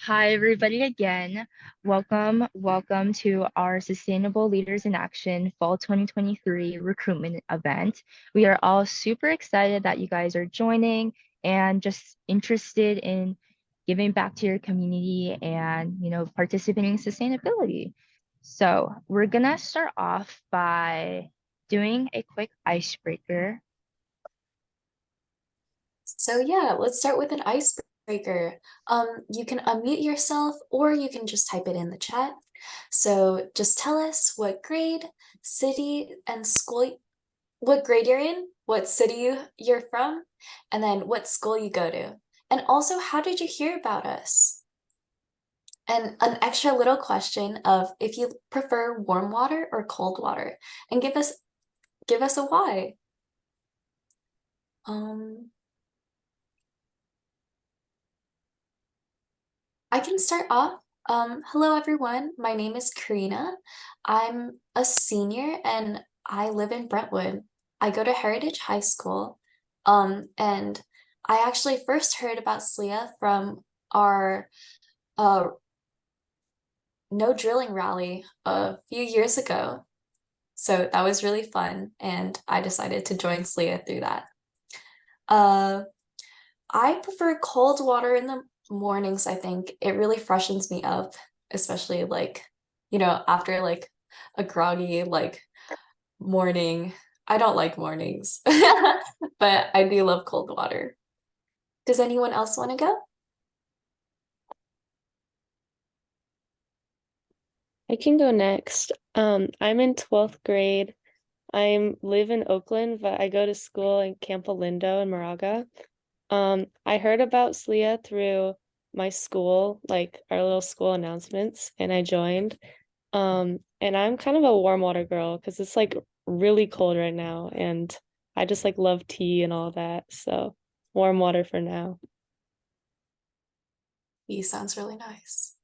Hi, everybody, again. Welcome to our Sustainable Leaders in Action Fall 2023 recruitment event. We are all super excited that you guys are joining and just interested in giving back to your community and, participating in sustainability. So, we're gonna start off by doing a quick icebreaker. So yeah, let's start with an icebreaker. You can unmute yourself or you can just type it in the chat. So just tell us what grade, city, and school, what grade you're in, what city you're from, and then what school you go to. And also, how did you hear about us? And an extra little question of if you prefer warm water or cold water, and give us a why. Um, I can start off. Hello, everyone. My name is Karina. I'm a senior and I live in Brentwood. I go to Heritage High School. And I actually first heard about SLIA from our uh, no drilling rally a few years ago. So that was really fun, and I decided to join SLIA through that. Uh, I prefer cold water in the mornings, I think. It really freshens me up, especially after like a groggy morning. I don't like mornings, but I do love cold water. Does anyone else want to go? I can go next. I'm in 12th grade. I live in Oakland, but I go to school in Campo Lindo in Moraga. I heard about SLIA through my school, like our little school announcements, and I joined. And I'm kind of a warm water girl because it's like really cold right now, and I just like love tea and all that. So warm water for now. He sounds really nice.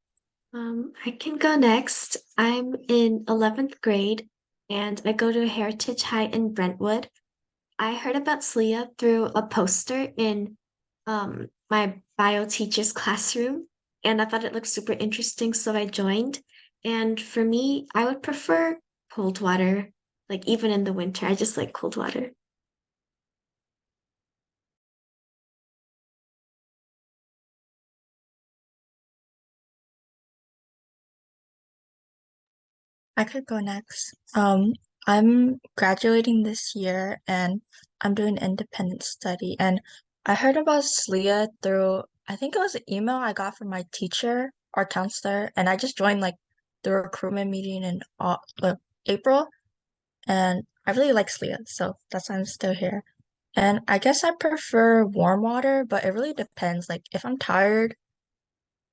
I can go next. I'm in 11th grade and I go to Heritage High in Brentwood. I heard about SLIA through a poster in my bio teacher's classroom, and I thought it looked super interesting, so I joined. And for me, I would prefer cold water, like even in the winter. I just like cold water. I could go next. I'm graduating this year and I'm doing independent study. And I heard about SLIA through, I think it was an email I got from my teacher or counselor. And I just joined like the recruitment meeting in April. And I really like SLIA. So that's why I'm still here. And I guess I prefer warm water, but it really depends. Like if I'm tired,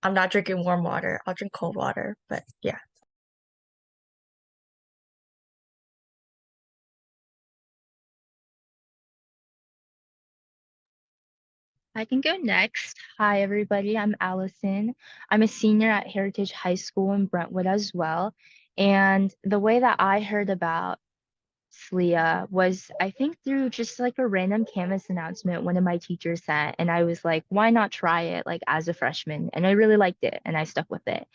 I'm not drinking warm water. I'll drink cold water. But yeah. I can go next. Hi, everybody. I'm Allison. I'm a senior at Heritage High School in Brentwood as well. And the way that I heard about SLIA was, I think, through just like a random Canvas announcement one of my teachers sent. And I was like, why not try it like as a freshman? And I really liked it and I stuck with it.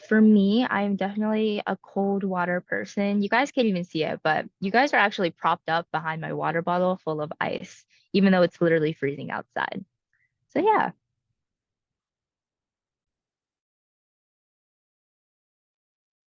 For me, I'm definitely a cold water person. You guys can't even see it, but you guys are actually propped up behind my water bottle full of ice, even though it's literally freezing outside. So yeah.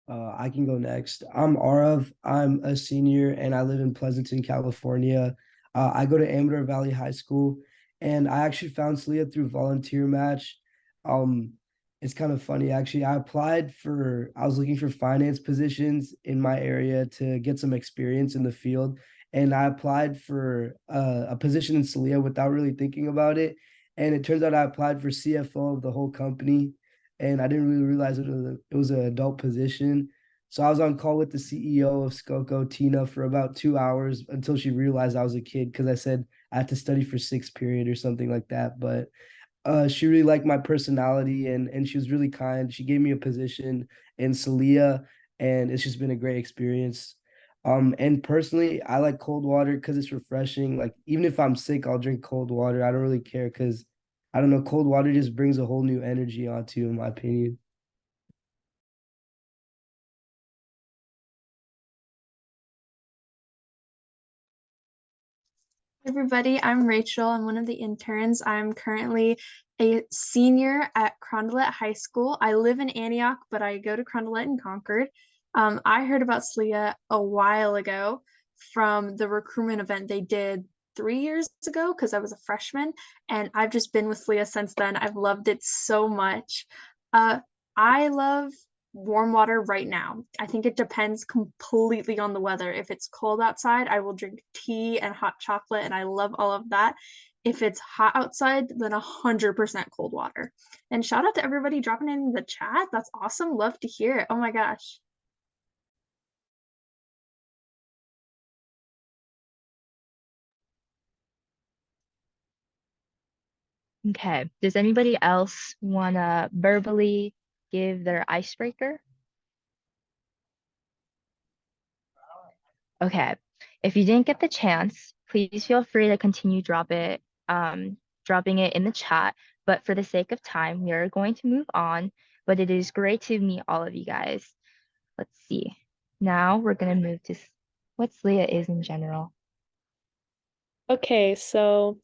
I can go next. I'm Arav. I'm a senior and I live in Pleasanton, California. I go to Amador Valley High School, and I actually found SLIA through volunteer match. Um, it's kind of funny actually. I was looking for finance positions in my area to get some experience in the field, and I applied for a position in SLIA without really thinking about it. And it turns out I applied for CFO of the whole company, and I didn't really realize it was an adult position. So I was on call with the CEO of Skoko, Tina, for about 2 hours until she realized I was a kid because I said I had to study for sixth period or something like that. But she really liked my personality, and she was really kind. She gave me a position in SLIA, and it's just been a great experience. And personally, I like cold water because it's refreshing. Like even if I'm sick, I'll drink cold water. I don't really care because I don't know, cold water just brings a whole new energy onto you, in my opinion. Everybody, I'm Rachel. I'm one of the interns. I'm currently a senior at Crondelet High School. I live in Antioch, but I go to Crondelet in Concord. I heard about SLIA a while ago from the recruitment event they did 3 years ago because I was a freshman, and I've just been with SLIA since then. I've loved it so much. Uh, I love warm water right now. I think it depends completely on the weather. If it's cold outside, I will drink tea and hot chocolate, and I love all of that. If it's hot outside, then 100% cold water. And shout out to everybody dropping in the chat. That's awesome. Love to hear it. Oh my gosh. Okay. Does anybody else want to verbally give their icebreaker? Okay. If you didn't get the chance, please feel free to continue dropping it in the chat. But for the sake of time, we are going to move on. But it is great to meet all of you guys. Let's see. Now we're going to move to what SLIA is in general. Okay, so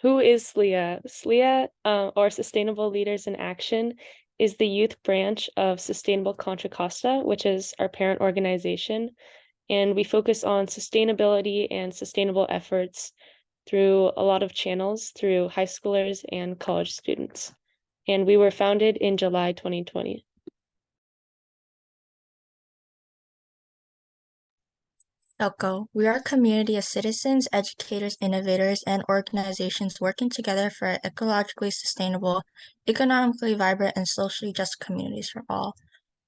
who is SLIA? SLIA, or Sustainable Leaders in Action, is the youth branch of Sustainable Contra Costa, which is our parent organization. And we focus on sustainability and sustainable efforts through a lot of channels through high schoolers and college students. And we were founded in July 2020. Elko. We are a community of citizens, educators, innovators, and organizations working together for ecologically sustainable, economically vibrant, and socially just communities for all.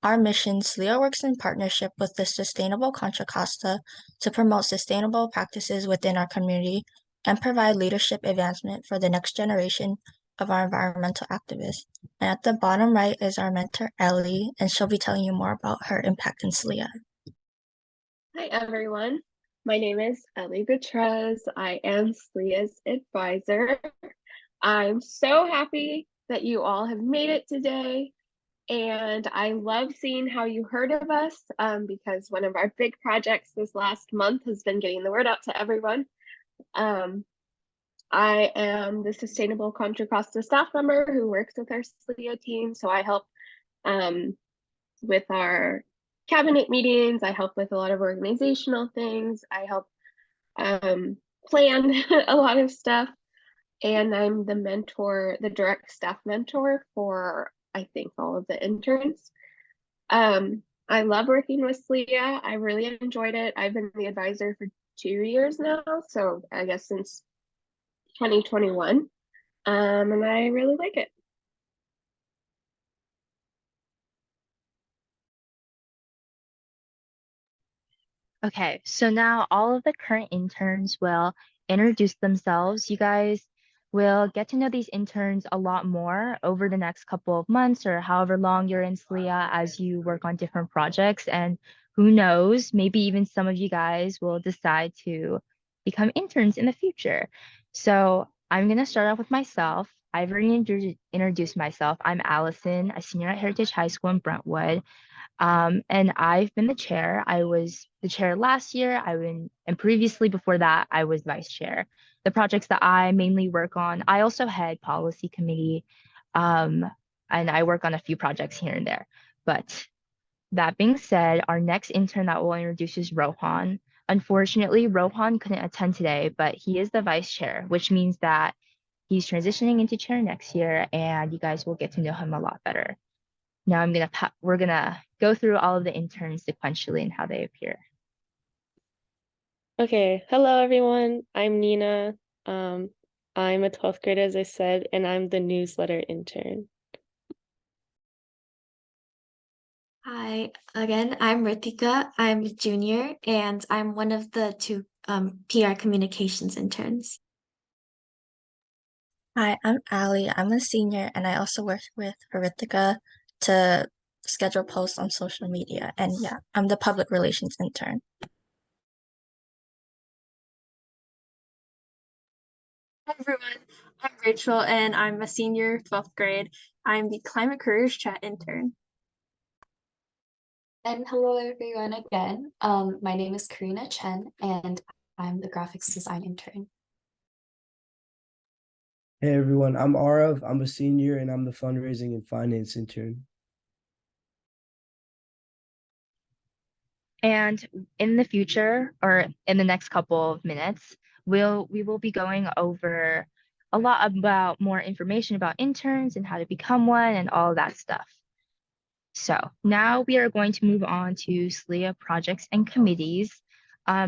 Our mission, SLIA works in partnership with the Sustainable Contra Costa to promote sustainable practices within our community and provide leadership advancement for the next generation of our environmental activists. And at the bottom right is our mentor, Ellie, and she'll be telling you more about her impact in SLIA. Hi, everyone. My name is Ellie Gutierrez. I am SLIA's advisor. I'm so happy that you all have made it today. And I love seeing how you heard of us because one of our big projects this last month has been getting the word out to everyone. I am the Sustainable Contra Costa staff member who works with our SLIA team. So I help with our cabinet meetings. I help with a lot of organizational things. I help plan a lot of stuff. And I'm the mentor, the direct staff mentor for, I think, all of the interns. I love working with SLIA. I really enjoyed it. I've been the advisor for 2 years now. So I guess since 2021. And I really like it. Okay, so now all of the current interns will introduce themselves. You guys will get to know these interns a lot more over the next couple of months or however long you're in SLIA as you work on different projects. And who knows, maybe even some of you guys will decide to become interns in the future. So I'm going to start off with myself. I've already introduced myself. I'm Allison, a senior at Heritage High School in Brentwood. And I've been the chair. I was the chair last year. And previously before that, I was vice chair. The projects that I mainly work on, I also head policy committee, and I work on a few projects here and there. But that being said, our next intern that we'll introduce is Rohan. Unfortunately, Rohan couldn't attend today, but he is the vice chair, which means that he's transitioning into chair next year, and you guys will get to know him a lot better. Now we're gonna go through all of the interns sequentially and how they appear. Okay, hello everyone. I'm Nina. I'm a 12th grader, as I said, and I'm the newsletter intern. Hi, again, I'm Ritika. I'm a junior and I'm one of the two PR communications interns. Hi, I'm Ali. I'm a senior and I also work with Haritika to schedule posts on social media. And yeah, I'm the public relations intern. Hi, everyone. I'm Rachel, and I'm a senior, 12th grade. I'm the Climate Careers Chat intern. And hello everyone again. My name is Karina Chen and I'm the graphics design intern. Hey everyone, I'm Arav. I'm a senior and I'm the fundraising and finance intern. And in the future, or in the next couple of minutes, we will be going over a lot about more information about interns and how to become one and all that stuff. So now we are going to move on to SLIA projects and committees.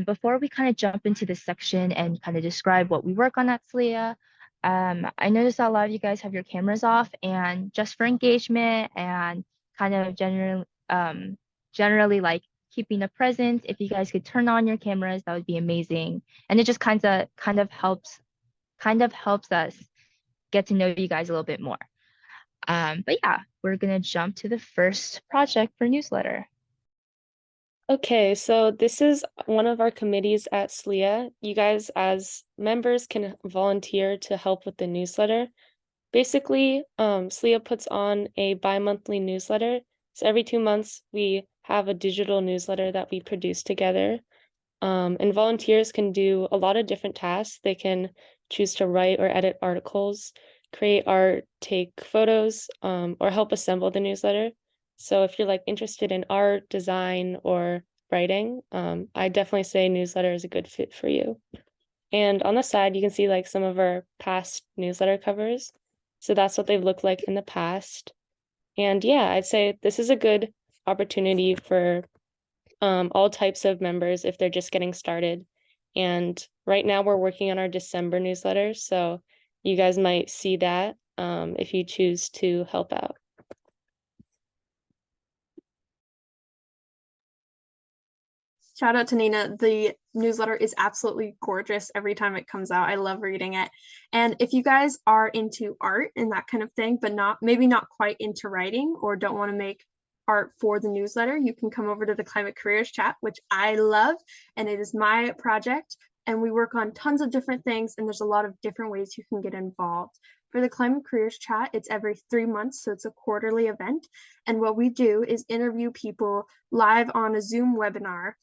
Before we kind of jump into this section and kind of describe what we work on at SLIA, I noticed that a lot of you guys have your cameras off, and just for engagement and kind of generally like keeping a presence, if you guys could turn on your cameras, that would be amazing. And it just kind of helps us get to know you guys a little bit more. But yeah, we're gonna jump to the first project for newsletter. Okay, so this is one of our committees at SLIA. You guys, as members, can volunteer to help with the newsletter. Basically, SLIA puts on a bi-monthly newsletter. So every 2 months, we have a digital newsletter that we produce together. And volunteers can do a lot of different tasks. They can choose to write or edit articles, create art, take photos, or help assemble the newsletter. So if you're like interested in art, design, or writing, I definitely say newsletter is a good fit for you. And on the side, you can see like some of our past newsletter covers. So that's what they've looked like in the past. And yeah, I'd say this is a good opportunity for all types of members if they're just getting started. And right now we're working on our December newsletter, so you guys might see that if you choose to help out. Shout out to Nina. The newsletter is absolutely gorgeous every time it comes out. I love reading it. And if you guys are into art and that kind of thing, but maybe not quite into writing or don't want to make art for the newsletter, you can come over to the Climate Careers Chat, which I love, and it is my project. And we work on tons of different things, and there's a lot of different ways you can get involved. For the Climate Careers Chat, it's every 3 months, so it's a quarterly event. And what we do is interview people live on a Zoom webinar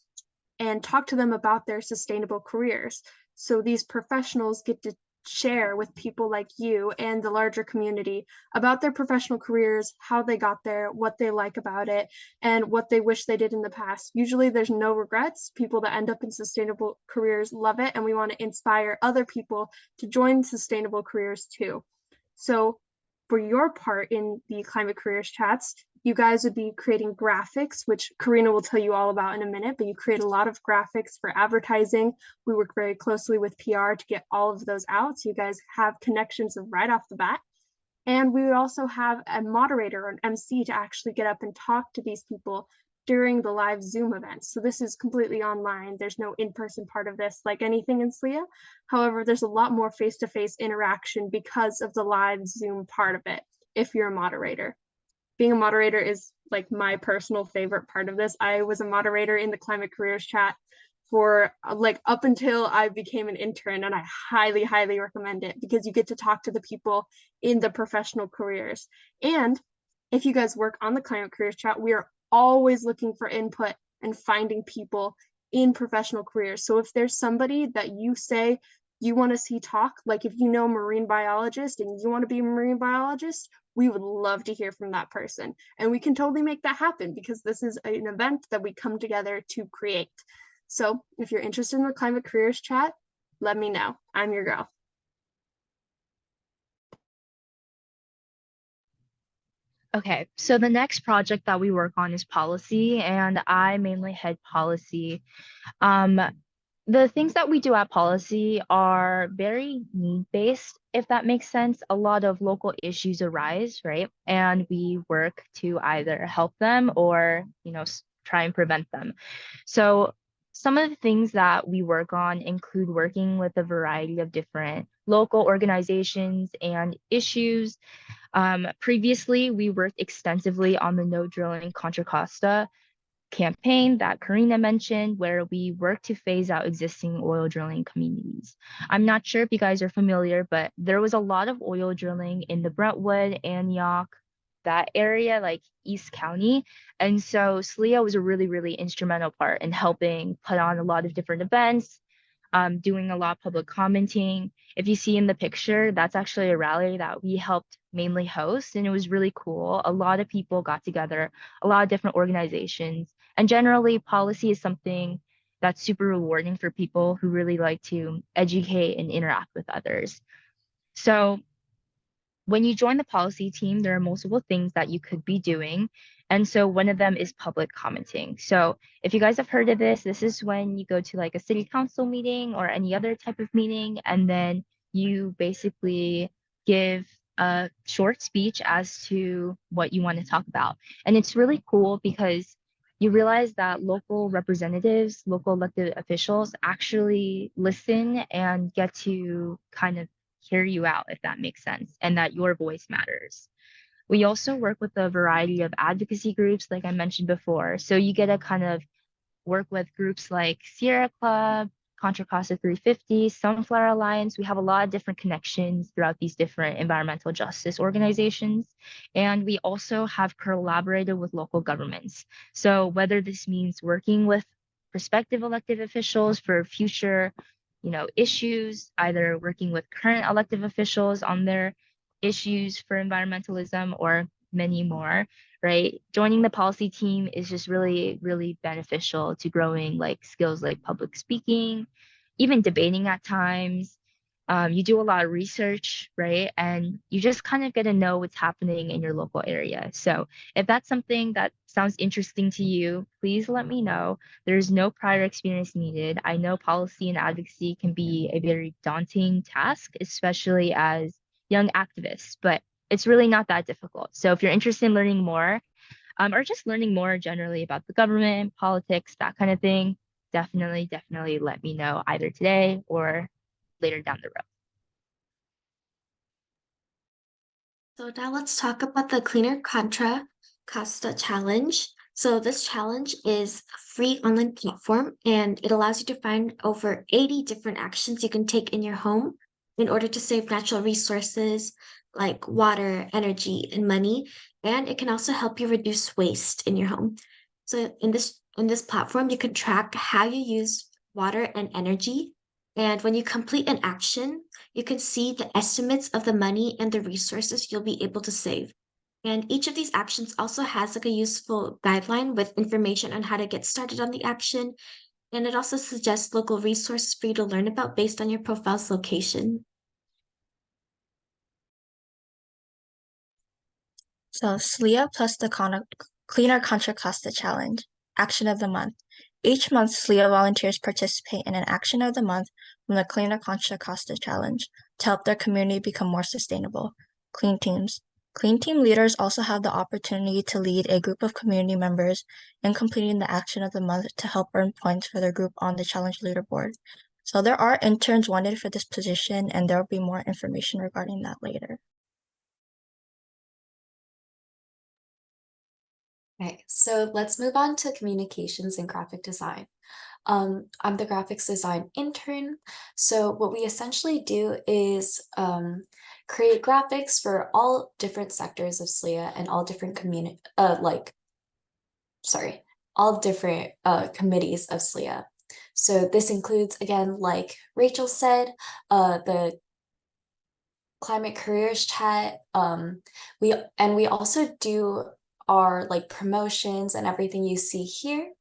and talk to them about their sustainable careers. So these professionals get to share with people like you and the larger community about their professional careers, how they got there, what they like about it, and what they wish they did in the past. Usually there's no regrets. People that end up in sustainable careers love it, and we want to inspire other people to join sustainable careers too. So for your part in the Climate Careers Chats, you guys would be creating graphics, which Karina will tell you all about in a minute, but you create a lot of graphics for advertising. We work very closely with PR to get all of those out, so you guys have connections right off the bat. And we would also have a moderator or an MC to actually get up and talk to these people during the live Zoom events. So this is completely online. There's no in-person part of this like anything in SLIA. However, there's a lot more face-to-face interaction because of the live Zoom part of it, if you're a moderator. Being a moderator is like my personal favorite part of this. I was a moderator in the Climate Careers Chat for like up until I became an intern, and I highly, highly recommend it because you get to talk to the people in the professional careers. And if you guys work on the Climate Careers Chat, we are always looking for input and finding people in professional careers. So if there's somebody that you say you want to see talk, like if you know a marine biologist and you want to be a marine biologist, we would love to hear from that person. And we can totally make that happen because this is an event that we come together to create. So if you're interested in the Climate Careers Chat, let me know. I'm your girl. Okay, so the next project that we work on is policy, and I mainly head policy. Um, the things that we do at policy are very need-based, if that makes sense. A lot of local issues arise, right? And we work to either help them or, try and prevent them. So some of the things that we work on include working with a variety of different local organizations and issues. Previously, we worked extensively on the no drilling Contra Costa. campaign that Karina mentioned, where we work to phase out existing oil drilling communities. I'm not sure if you guys are familiar, but there was a lot of oil drilling in the Brentwood, Antioch, that area, like East County. And so SLIA was a really, really instrumental part in helping put on a lot of different events, doing a lot of public commenting. If you see in the picture, that's actually a rally that we helped mainly host, and it was really cool. A lot of people got together, a lot of different organizations, and generally, policy is something that's super rewarding for people who really like to educate and interact with others. So when you join the policy team, there are multiple things that you could be doing. And so one of them is public commenting. So if you guys have heard of this, this is when you go to like a city council meeting or any other type of meeting, and then you basically give a short speech as to what you want to talk about. And it's really cool because you realize that local representatives, local elected officials actually listen and get to kind of hear you out, if that makes sense, and that your voice matters. We also work with a variety of advocacy groups, like I mentioned before. So you get to kind of work with groups like Sierra Club, Contra Costa 350, Sunflower Alliance. We have a lot of different connections throughout these different environmental justice organizations. And we also have collaborated with local governments. So whether this means working with prospective elected officials for future, issues, either working with current elected officials on their issues for environmentalism or many more, right? Joining the policy team is just really, really beneficial to growing like skills like public speaking, even debating at times. You do a lot of research, right? And you just kind of get to know what's happening in your local area. So if that's something that sounds interesting to you, please let me know. There's no prior experience needed. I know policy and advocacy can be a very daunting task, especially as young activists, but it's really not that difficult. So if you're interested in learning more, or just learning more generally about the government, politics, that kind of thing, definitely let me know either today or later down the road. So now let's talk about the Cleaner Contra Costa Challenge. So this challenge is a free online platform and it allows you to find over 80 different actions you can take in your home in order to save natural resources like water, energy, and money. And it can also help you reduce waste in your home. So in this platform, you can track how you use water and energy. And when you complete an action, you can see the estimates of the money and the resources you'll be able to save. And each of these actions also has like a useful guideline with information on how to get started on the action. And it also suggests local resources for you to learn about based on your profile's location. So SLIA plus the Cleaner Contra Costa Challenge, Action of the Month. Each month, SLIA volunteers participate in an Action of the Month from the Cleaner Contra Costa Challenge to help their community become more sustainable. Clean teams. Clean team leaders also have the opportunity to lead a group of community members in completing the Action of the Month to help earn points for their group on the challenge leaderboard. So there are interns wanted for this position, and there will be more information regarding that later. Okay, so let's move on to communications and graphic design. I'm the graphics design intern. So what we essentially do is create graphics for all different sectors of SLIA and all different all different committees of SLIA. So this includes, again, like Rachel said, the climate careers chat. We also do our like promotions and everything you see here.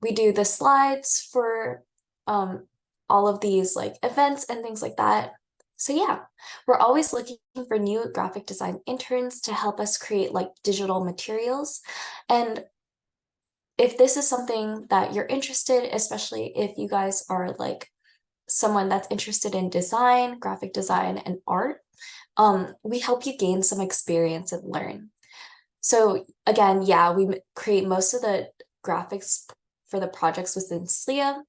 We do the slides for all of these like events and things like that. So yeah, we're always looking for new graphic design interns to help us create like digital materials. And if this is something that you're interested, especially if you guys are like someone that's interested in design, graphic design, and art, we help you gain some experience and learn. So again, yeah, we create most of the graphics for the projects within SLIA,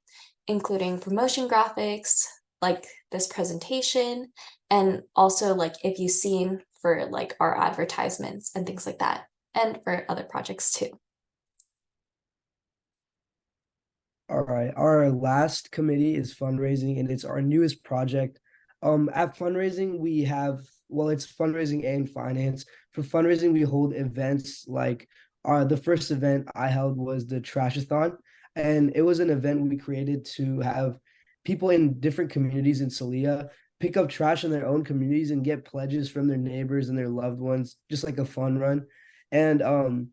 including promotion graphics, like this presentation, and also like if you've seen for like our advertisements and things like that, and for other projects too. All right. Our last committee is fundraising, and it's our newest project. At fundraising, we have, well, it's fundraising and finance. For fundraising, we hold events like the first event I held was the Trashathon, and it was an event we created to have people in different communities in SLIA pick up trash in their own communities and get pledges from their neighbors and their loved ones, just like a fun run. And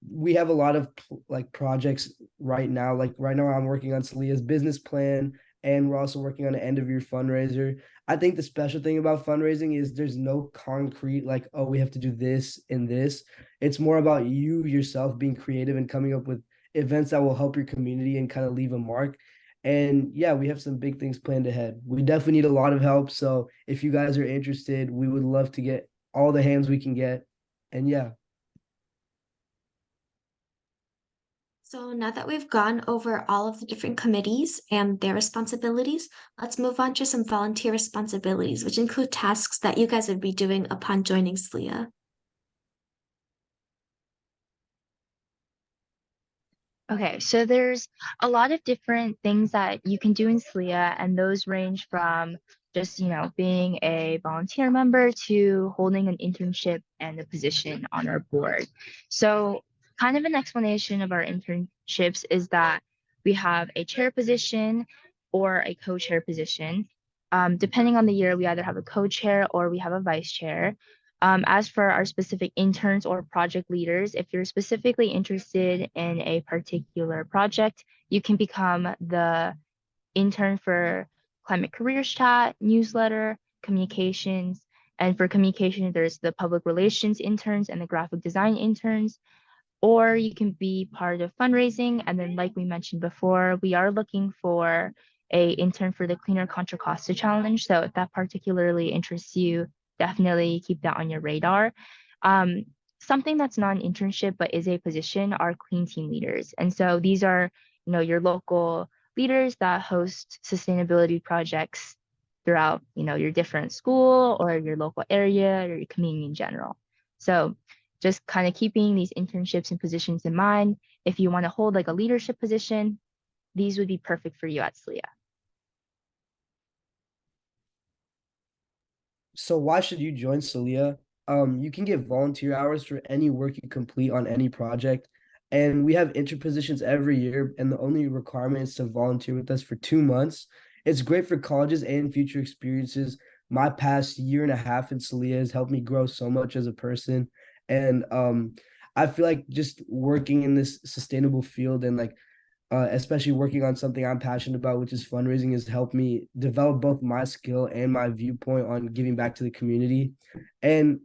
we have a lot of like projects right now. Like right now, I'm working on SLIA's business plan, and we're also working on an end of year fundraiser. I think the special thing about fundraising is there's no concrete like, oh, we have to do this and this. It's more about you yourself being creative and coming up with events that will help your community and kind of leave a mark. And yeah, we have some big things planned ahead. We definitely need a lot of help. So if you guys are interested, we would love to get all the hands we can get. And yeah. So now that we've gone over all of the different committees and their responsibilities, let's move on to some volunteer responsibilities, which include tasks that you guys would be doing upon joining SLIA. Okay, so there's a lot of different things that you can do in SLIA, and those range from just, being a volunteer member to holding an internship and a position on our board. So, kind of an explanation of our internships is that we have a chair position or a co-chair position. Depending on the year, we either have a co-chair or we have a vice chair. As for our specific interns or project leaders, if you're specifically interested in a particular project, you can become the intern for climate careers chat, newsletter, communications. And for communication, there's the public relations interns and the graphic design interns. Or you can be part of fundraising. And then, like we mentioned before, we are looking for a intern for the Cleaner Contra Costa challenge. So if that particularly interests you, definitely keep that on your radar. Um, Something that's not an internship but is a position are clean team leaders. And so these are, your local leaders that host sustainability projects throughout, your different school or your local area or your community in general. So just kind of keeping these internships and positions in mind. If you want to hold like a leadership position, these would be perfect for you at SLIA. So why should you join SLIA? You can get volunteer hours for any work you complete on any project. And we have interpositions every year, and the only requirement is to volunteer with us for 2 months. It's great for colleges and future experiences. My past year and a half in SLIA has helped me grow so much as a person. And I feel like just working in this sustainable field and like especially working on something I'm passionate about, which is fundraising, has helped me develop both my skill and my viewpoint on giving back to the community. And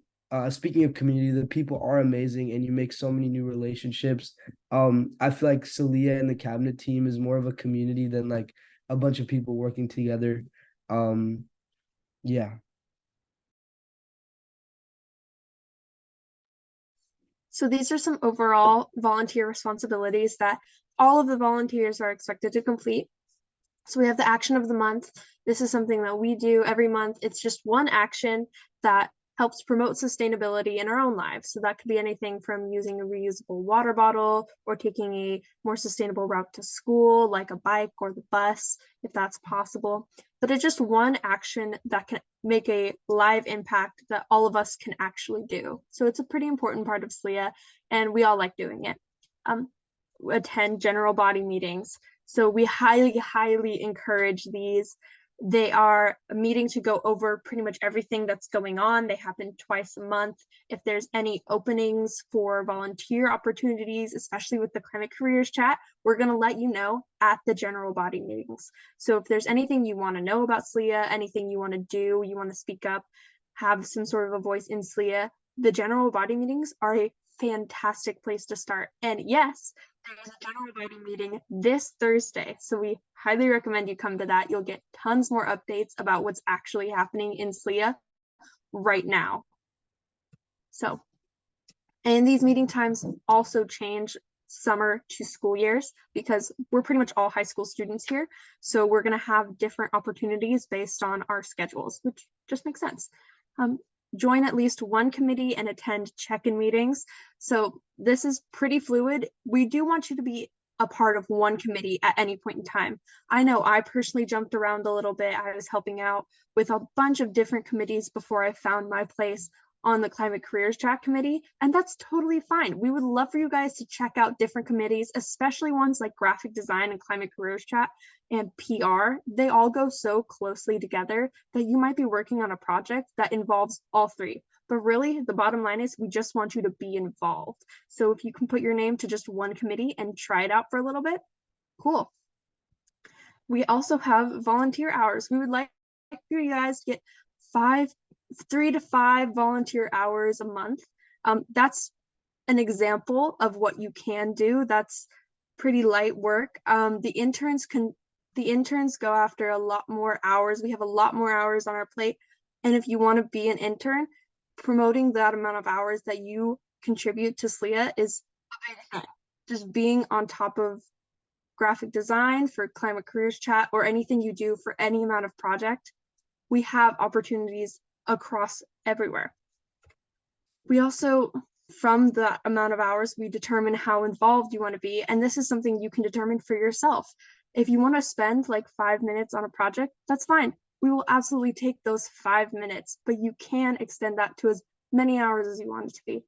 speaking of community, the people are amazing, and you make so many new relationships. I feel like SLIA and the cabinet team is more of a community than like a bunch of people working together. Yeah. So these are some overall volunteer responsibilities that all of the volunteers are expected to complete. So we have the action of the month. This is something that we do every month. It's just one action that helps promote sustainability in our own lives. So that could be anything from using a reusable water bottle or taking a more sustainable route to school, like a bike or the bus, if that's possible. But it's just one action that can make a live impact that all of us can actually do. So it's a pretty important part of SLIA, and we all like doing it. Attend general body meetings. So we highly, highly encourage these. They are a meeting to go over pretty much everything that's going on. They happen twice a month. If there's any openings for volunteer opportunities, especially with the climate careers chat, we're going to let you know at the general body meetings. So if there's anything you want to know about SLIA, anything you want to do, you want to speak up, have some sort of a voice in SLIA, the general body meetings are a fantastic place to start. And yes, there's a general body meeting this Thursday, so we highly recommend you come to that. You'll get tons more updates about what's actually happening in SLIA right now. So, and these meeting times also change summer to school years because we're pretty much all high school students here. So we're going to have different opportunities based on our schedules, which just makes sense. Join at least one committee and attend check-in meetings. So this is pretty fluid. We do want you to be a part of one committee at any point in time. I know I personally jumped around a little bit. I was helping out with a bunch of different committees before I found my place on the Climate Careers Track Committee, and that's totally fine. We would love for you guys to check out different committees, especially ones like graphic design and Climate Careers Track and PR. They all go so closely together that you might be working on a project that involves all three. But really, the bottom line is we just want you to be involved. So if you can put your name to just one committee and try it out for a little bit, cool. We also have volunteer hours. We would like for you guys to get 3 to 5 volunteer hours a month. That's an example of what you can do. That's pretty light work. The interns go after a lot more hours. We have a lot more hours on our plate. And if you want to be an intern, promoting that amount of hours that you contribute to SLIA is a big thing. Just being on top of graphic design for Climate Careers Chat or anything you do for any amount of project, we have opportunities across everywhere. We also, from the amount of hours, we determine how involved you want to be. And this is something you can determine for yourself. If you want to spend like 5 minutes on a project, that's fine. We will absolutely take those 5 minutes, but you can extend that to as many hours as you want it to be.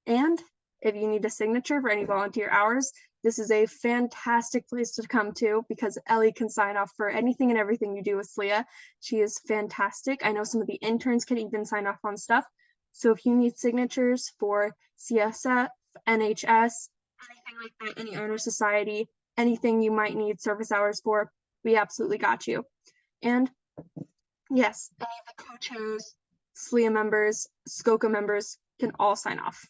And if you need a signature for any volunteer hours, this is a fantastic place to come to because Ellie can sign off for anything and everything you do with SLIA. She is fantastic. I know some of the interns can even sign off on stuff. So if you need signatures for CSF, NHS, anything like that, any honor society, anything you might need service hours for, we absolutely got you. And yes, any of the co-chairs, SLIA members, SCOCA members can all sign off.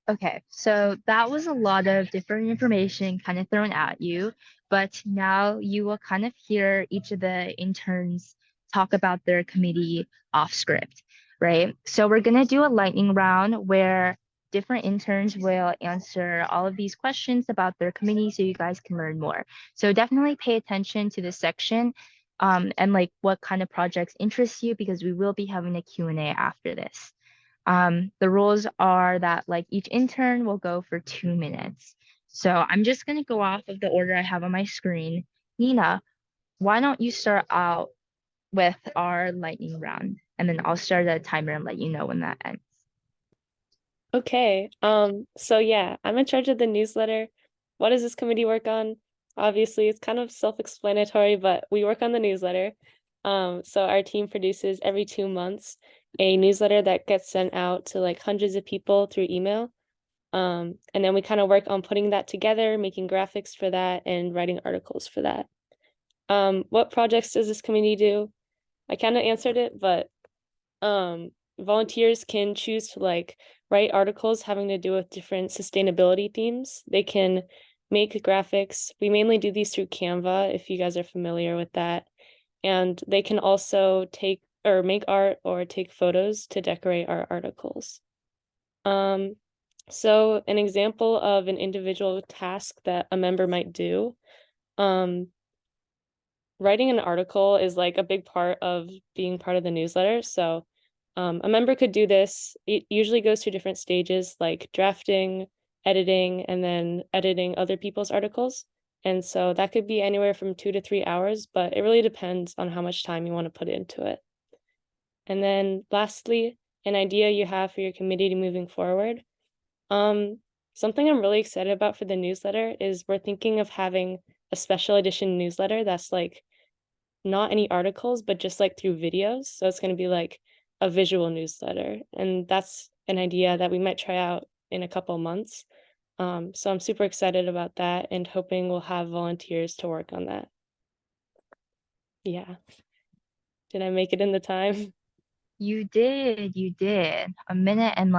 Okay, so that was a lot of different information kind of thrown at you, but now you will kind of hear each of the interns talk about their committee off script, right? So we're gonna do a lightning round where different interns will answer all of these questions about their committee so you guys can learn more. So definitely pay attention to this section and like what kind of projects interest you because we will be having a Q&A after this. The rules are that like each intern will go for 2 minutes. So I'm just gonna go off of the order I have on my screen. Nina, why don't you start out with our lightning round, and then I'll start a timer and let you know when that ends. Okay, so yeah, I'm in charge of the newsletter. What does this committee work on? Obviously, it's kind of self-explanatory, but we work on the newsletter. So our team produces every 2 months a newsletter that gets sent out to like hundreds of people through email. And then we kind of work on putting that together, making graphics for that, and writing articles for that. What projects does this committee do? I kind of answered it, but volunteers can choose to like write articles having to do with different sustainability themes. They can make graphics. We mainly do these through Canva, if you guys are familiar with that. And they can also take or make art or take photos to decorate our articles. So an example of an individual task that a member might do, writing an article is like a big part of being part of the newsletter. So a member could do this. It usually goes through different stages like drafting, editing, and then editing other people's articles. And so that could be anywhere from 2 to 3 hours, but it really depends on how much time you want to put into it. And then lastly, an idea you have for your committee moving forward. Something I'm really excited about for the newsletter is we're thinking of having a special edition newsletter that's like not any articles, but just like through videos. So it's going to be like a visual newsletter. And that's an idea that we might try out in a couple months. So I'm super excited about that and hoping we'll have volunteers to work on that. Yeah. Did I make it in the time? You did. A minute and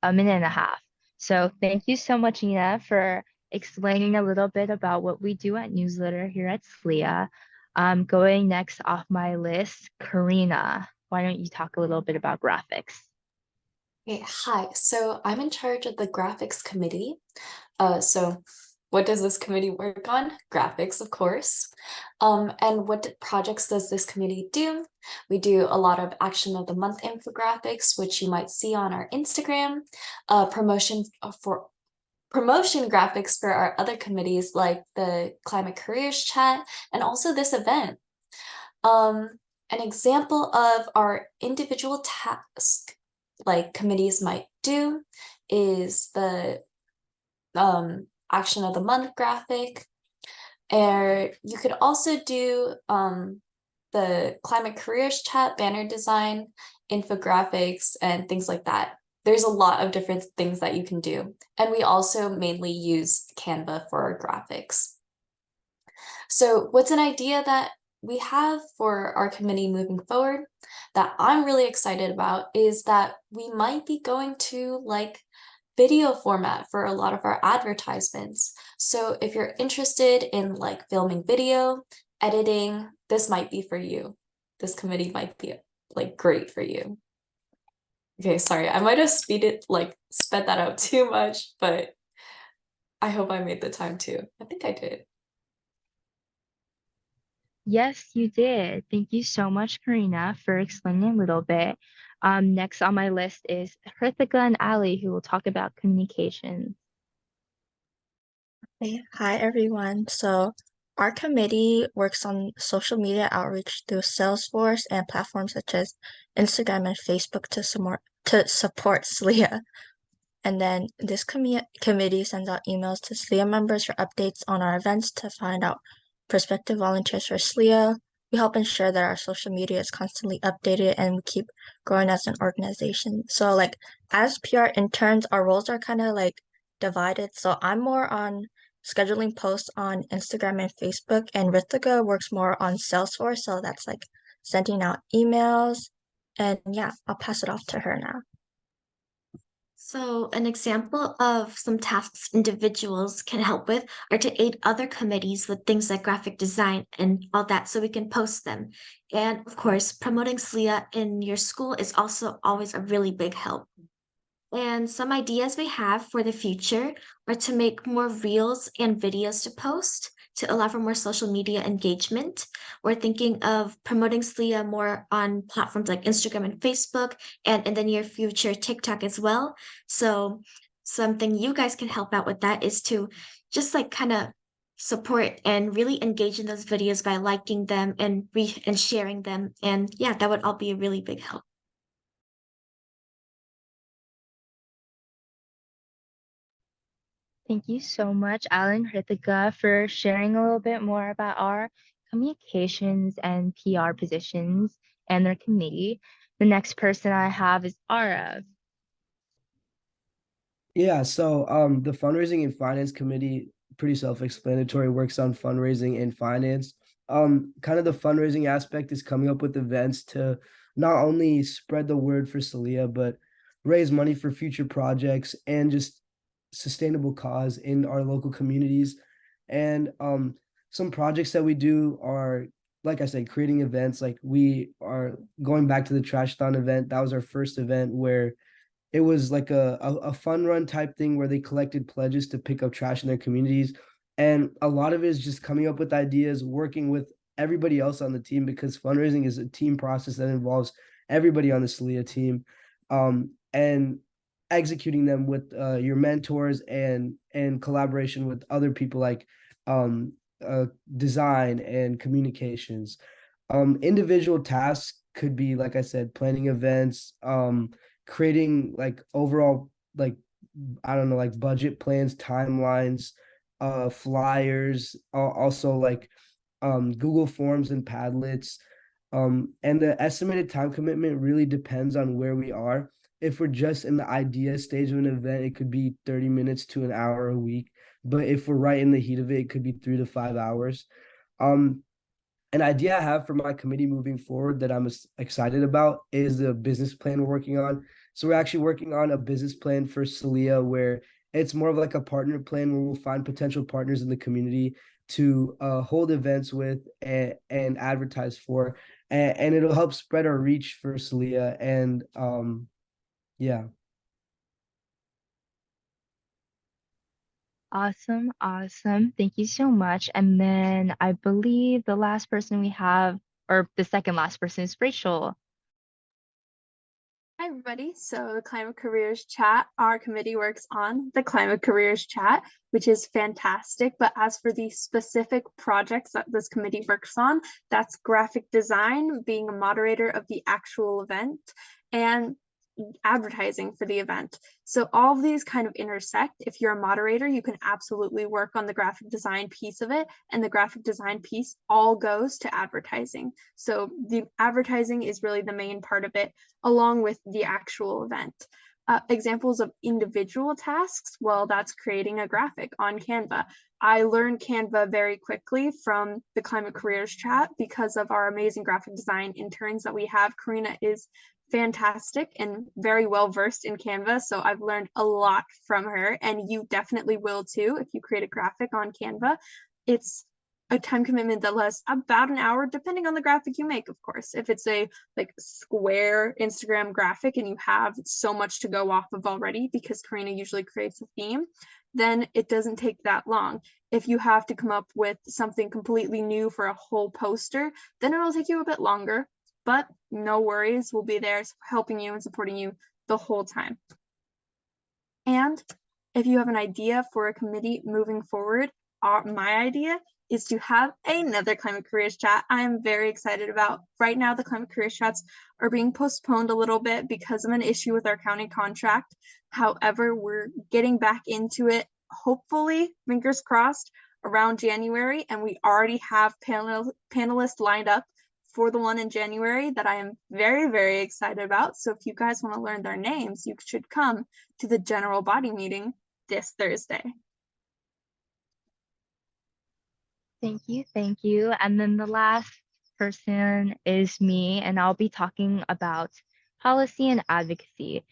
a minute and a half. So thank you so much, Nina, for explaining a little bit about what we do at Newsletter here at SLIA. Going next off my list, Karina, why don't you talk a little bit about graphics? Okay, hi. So I'm in charge of the graphics committee. So what does this committee work on? Graphics, of course. And what projects does this committee do? We do a lot of action of the month infographics, which you might see on our Instagram, promotion graphics for our other committees like the climate careers chat and also this event. An example of our individual task like committees might do is the action of the month graphic. Or you could also do the climate careers chat, banner design, infographics, and things like that. There's a lot of different things that you can do. And we also mainly use Canva for our graphics. So what's an idea that we have for our committee moving forward that I'm really excited about is that we might be going to like video format for a lot of our advertisements. So if you're interested in like filming video, editing, this might be for you. This committee might be like great for you. Okay, sorry, I might have sped that out too much, but I hope I made the time too. I think I did. Yes, you did. Thank you so much, Karina, for explaining a little bit. Next on my list is Hrithika and Ali, who will talk about communications. Hey, hi everyone. So our committee works on social media outreach through Salesforce and platforms such as Instagram and Facebook to support SLIA. And then this committee sends out emails to SLIA members for updates on our events to find out prospective volunteers for SLIA. We help ensure that our social media is constantly updated and we keep growing as an organization. So like as PR interns, our roles are kind of like divided. So I'm more on scheduling posts on Instagram and Facebook, and Rithika works more on Salesforce. So that's like sending out emails. And yeah, I'll pass it off to her now. So, an example of some tasks individuals can help with are to aid other committees with things like graphic design and all that so we can post them. And of course, promoting SLIA in your school is also always a really big help. And some ideas we have for the future are to make more reels and videos to post to allow for more social media engagement. We're thinking of promoting SLIA more on platforms like Instagram and Facebook, and in the near future, TikTok as well. So, something you guys can help out with that is to just like kind of support and really engage in those videos by liking them and sharing them. And yeah, that would all be a really big help. Thank you so much, Alan and Hrithika, for sharing a little bit more about our communications and PR positions and their committee. The next person I have is Arav. Yeah, so the fundraising and finance committee, pretty self-explanatory, works on fundraising and finance. Kind of the fundraising aspect is coming up with events to not only spread the word for SLIA, but raise money for future projects and just sustainable cause in our local communities. And some projects that we do are, like I said, creating events. Like we are going back to the Trashthon event. That was our first event where it was like a fun run type thing where they collected pledges to pick up trash in their communities. And a lot of it is just coming up with ideas, working with everybody else on the team, because fundraising is a team process that involves everybody on the SLIA team, and executing them with your mentors and collaboration with other people like design and communications. Individual tasks could be, like I said, planning events, creating like overall, like, I don't know, like budget plans, timelines, flyers, also like Google Forms and Padlets. And the estimated time commitment really depends on where we are. If we're just in the idea stage of an event, it could be 30 minutes to an hour a week. But if we're right in the heat of it, it could be 3 to 5 hours. Um, an idea I have for my committee moving forward that I'm excited about is the business plan we're working on. So we're actually working on a business plan for SLIA where it's more of like a partner plan where we'll find potential partners in the community to hold events with and advertise for, and it'll help spread our reach for SLIA. And yeah. Awesome, awesome. Thank you so much. And then I believe the last person we have, or the second last person, is Rachel. Hi, everybody. So, the Climate Careers Chat, our committee works on the Climate Careers Chat, which is fantastic. But as for the specific projects that this committee works on, that's graphic design, being a moderator of the actual event, and advertising for the event. So all of these kind of intersect. If you're a moderator, you can absolutely work on the graphic design piece of it, and the graphic design piece all goes to advertising. So the advertising is really the main part of it, along with the actual event. Examples of individual tasks, well, that's creating a graphic on Canva. I learned Canva very quickly from the Climate Careers Chat because of our amazing graphic design interns that we have. Karina is fantastic and very well versed in Canva, so I've learned a lot from her, and you definitely will too if you create a graphic on Canva. It's a time commitment that lasts about an hour, depending on the graphic you make, of course. If it's a like square Instagram graphic and you have so much to go off of already, because Karina usually creates a theme, then it doesn't take that long. If you have to come up with something completely new for a whole poster, then it'll take you a bit longer, but no worries, we'll be there helping you and supporting you the whole time. And if you have an idea for a committee moving forward, my idea is to have another Climate Careers Chat. I'm very excited about. Right now, the Climate Careers Chats are being postponed a little bit because of an issue with our county contract. However, we're getting back into it, hopefully, fingers crossed, around January, and we already have panelists lined up for the one in January that I am very, very excited about. So if you guys want to learn their names, you should come to the general body meeting this Thursday. Thank you, thank you. And then the last person is me, and I'll be talking about policy and advocacy.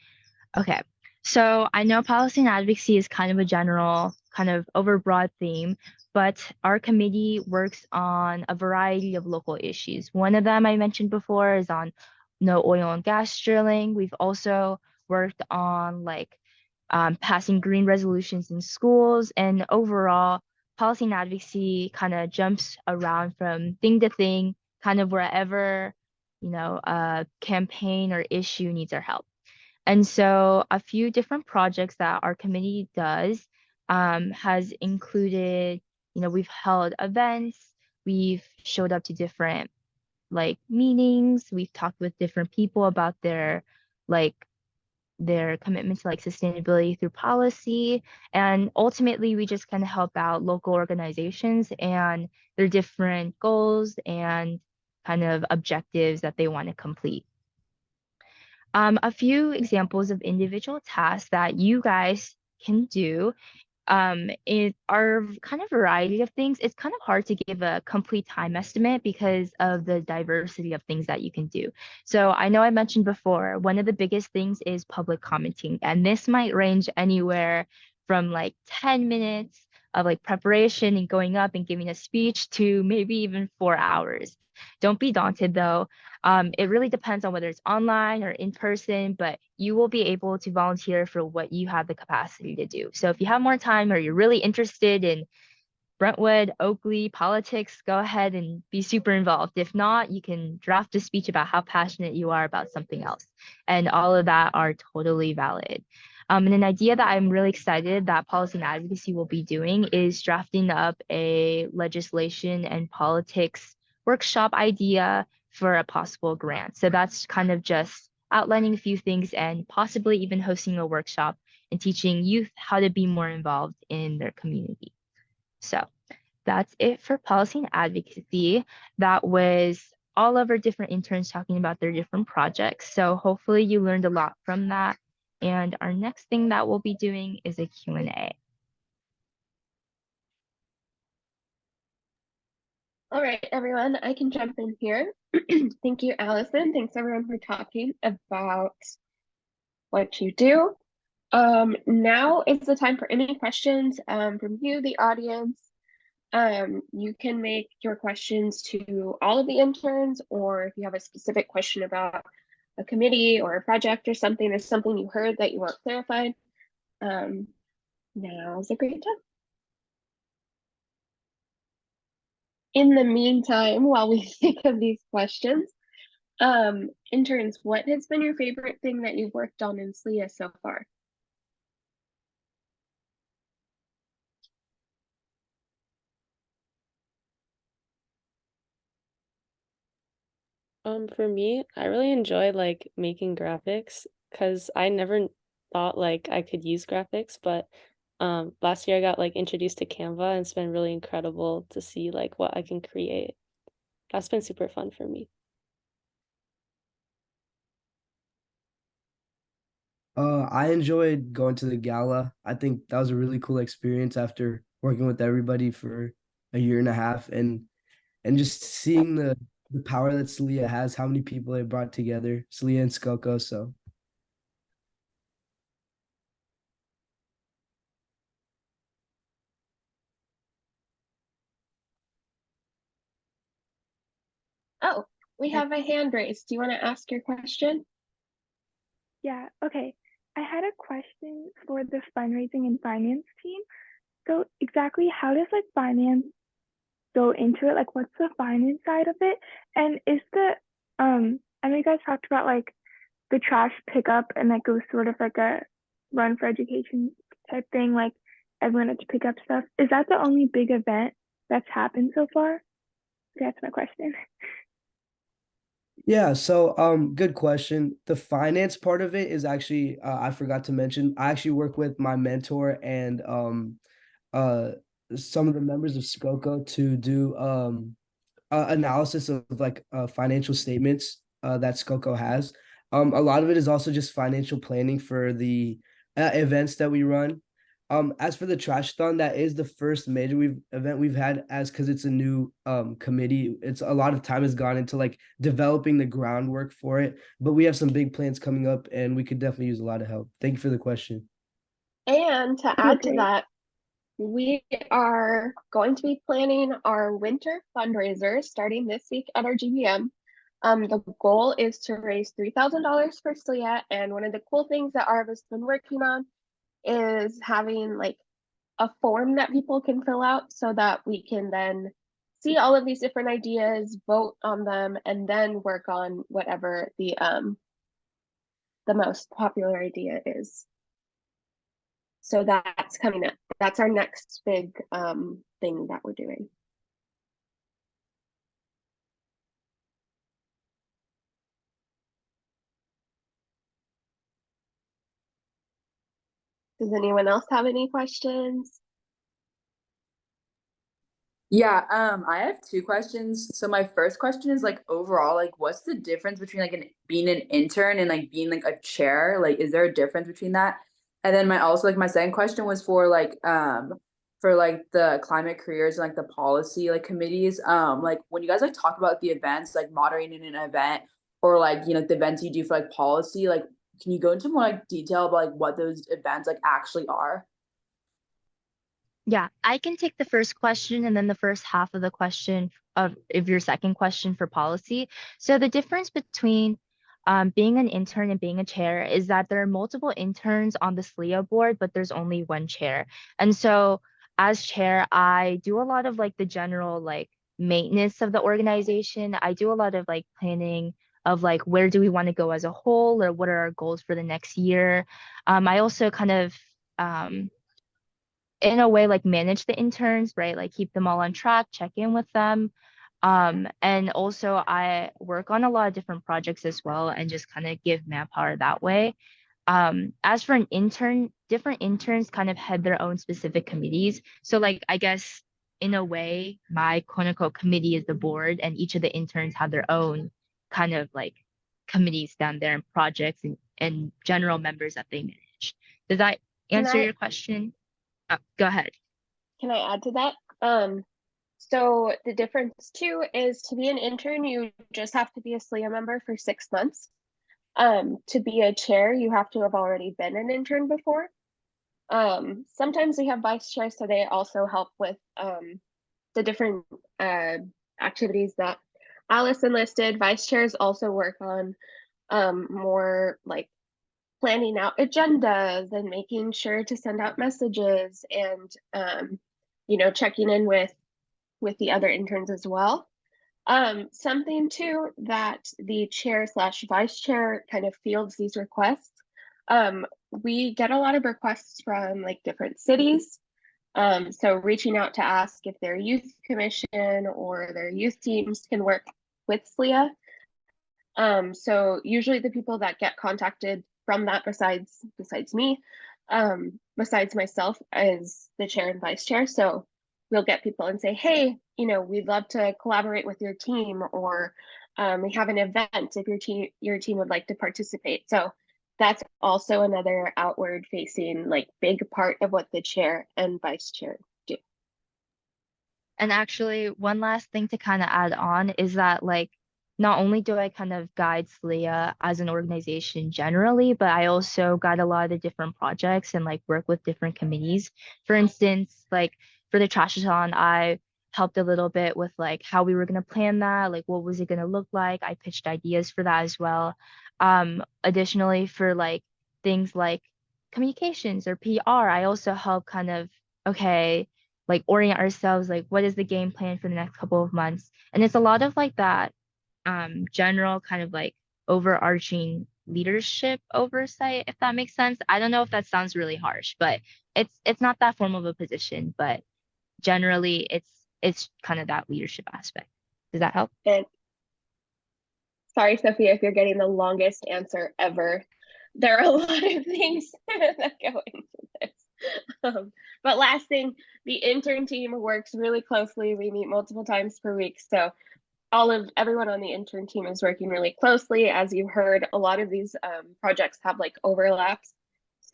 Okay, so I know policy and advocacy is kind of a general, kind of overbroad theme, but our committee works on a variety of local issues. One of them I mentioned before is on no oil and gas drilling. We've also worked on like passing green resolutions in schools, and overall, policy and advocacy kind of jumps around from thing to thing, kind of wherever, a campaign or issue needs our help. And so a few different projects that our committee does has included, we've held events, we've showed up to different like meetings, we've talked with different people about like their commitment to like sustainability through policy. And ultimately we just kind of help out local organizations and their different goals and kind of objectives that they want to complete. A few examples of individual tasks that you guys can do it are kind of variety of things. It's kind of hard to give a complete time estimate because of the diversity of things that you can do. So I know I mentioned before, one of the biggest things is public commenting, and this might range anywhere from like 10 minutes of like preparation and going up and giving a speech to maybe even 4 hours. Don't be daunted though. It really depends on whether it's online or in person, but you will be able to volunteer for what you have the capacity to do. So if you have more time or you're really interested in Brentwood, Oakley, politics, go ahead and be super involved. If not, you can draft a speech about how passionate you are about something else. And all of that are totally valid. And an idea that I'm really excited that policy and advocacy will be doing is drafting up a legislation and politics workshop idea for a possible grant. So that's kind of just outlining a few things and possibly even hosting a workshop and teaching youth how to be more involved in their community. So that's it for policy and advocacy. That was all of our different interns talking about their different projects. So hopefully you learned a lot from that. And our next thing that we'll be doing is a Q&A. All right, everyone, I can jump in here. Thank you, Allison. Thanks everyone for talking about what you do. Now is the time for any questions from you, the audience. You can make your questions to all of the interns, or if you have a specific question about a committee or a project or something, there's something you heard that you want clarified. Now's a great time. in the meantime, while we think of these questions, interns, what has been your favorite thing that you've worked on in SLIA so far? For me, I really enjoy like making graphics because I never thought like I could use graphics, but last year I got like introduced to Canva and it's been really incredible to see like what I can create. That's been super fun for me. I enjoyed going to the gala. I think that was a really cool experience after working with everybody for a year and a half and just seeing the power that SLIA has, how many people it brought together, SLIA and Skoko. So Oh, we have a hand raised. Do you want to ask your question? Yeah, okay. I had a question for the fundraising and finance team. So exactly how does like finance go into it? Like what's the finance side of it? And is I know you guys talked about like the trash pickup and that goes sort of like a run for education type thing, like everyone had to pick up stuff. Is that the only big event that's happened so far? That's my question. yeah, so good question. The finance part of it is actually I forgot to mention. I actually work with my mentor and uh some of the members of Skoko to do analysis of like financial statements that Skoko has. A lot of it is also just financial planning for the events that we run. As for the Trash-thon, that is the first major event we've had as because it's a new committee. It's a lot of time has gone into like developing the groundwork for it, but we have some big plans coming up and we could definitely use a lot of help. Thank you for the question. And to add to that, we are going to be planning our winter fundraiser starting this week at our GBM. The goal is to raise $3,000 for SLIA, and one of the cool things that Arv has been working on is having like a form that people can fill out so that we can then see all of these different ideas, vote on them, and then work on whatever the most popular idea is. So that's coming up. That's our next big thing that we're doing. Does anyone else have any questions? Yeah, I have two questions. So my first question is like overall, like what's the difference between like being an intern and like being like a chair? Like is there a difference between that? And then my second question was for like the climate careers and like the policy like committees. Like when you guys like talk about the events, like moderating an event or like the events you do for like policy, like can you go into more like detail about like what those events like actually are? Yeah, I can take the first question and then the first half of the question of your second question for policy. So the difference between being an intern and being a chair is that there are multiple interns on the SLIA board, but there's only one chair. And so as chair, I do a lot of like the general like maintenance of the organization. I do a lot of like planning of like where do we want to go as a whole or what are our goals for the next year. I also kind of in a way like manage the interns, right? Like keep them all on track, check in with them. And also I work on a lot of different projects as well and just kind of give manpower that way. As for an intern, different interns kind of head their own specific committees. So like I guess in a way, my quote unquote committee is the board and each of the interns have their own kind of like committees down there and projects and general members that they manage. Does that Can answer I your question? Go ahead. can I add to that? So the difference too is to be an intern, you just have to be a SLIA member for 6 months. To be a chair, you have to have already been an intern before. Sometimes we have vice chairs, so they also help with the different activities that Allison listed. Vice chairs also work on more like planning out agendas and making sure to send out messages and checking in with with the other interns as well. Something too that the chair slash vice chair kind of fields these requests. We get a lot of requests from like different cities. So reaching out to ask if their youth commission or their youth teams can work with SLIA. So usually the people that get contacted from that besides me, besides myself, is the chair and vice chair. So we'll get people and say, hey, we'd love to collaborate with your team, or we have an event if your team would like to participate. So that's also another outward facing like big part of what the chair and vice chair do. And actually, one last thing to kind of add on is that, like, not only do I kind of guide SLIA as an organization generally, but I also guide a lot of the different projects and like work with different committees. For instance, like for the Trashathon, I helped a little bit with like how we were going to plan that, like what was it going to look like. I pitched ideas for that as well. Additionally, for like things like communications or PR, I also help kind of, okay, like orient ourselves, like what is the game plan for the next couple of months. And it's a lot of like that general kind of like overarching leadership oversight, if that makes sense. I don't know if that sounds really harsh, but it's not that formal of a position, but generally it's kind of that leadership aspect. Does that help? And sorry, Sophia, if you're getting the longest answer ever. There are a lot of things that go into this. But last thing, the intern team works really closely. We meet multiple times per week. So everyone on the intern team is working really closely. As you heard, a lot of these projects have like overlaps.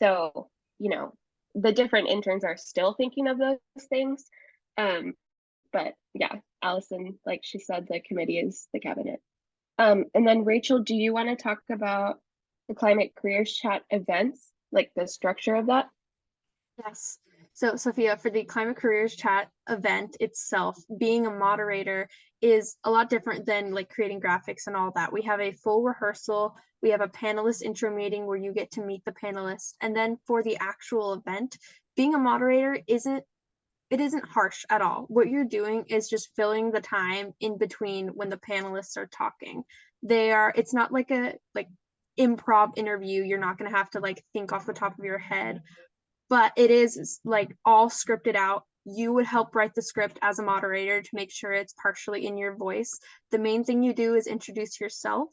So, the different interns are still thinking of those things. But yeah, Allison, like she said, the committee is the cabinet. And then Rachel, do you want to talk about the Climate Careers Chat events, like the structure of that? Yes. So, Sophia, for the Climate Careers Chat event itself, being a moderator is a lot different than like creating graphics and all that. We have a full rehearsal. We have a panelist intro meeting where you get to meet the panelists. And then for the actual event, being a moderator isn't harsh at all. What you're doing is just filling the time in between when the panelists are talking. It's not like a improv interview. You're not going to have to like think off the top of your head, but it is like all scripted out. You would help write the script as a moderator to make sure it's partially in your voice. The main thing you do is introduce yourself,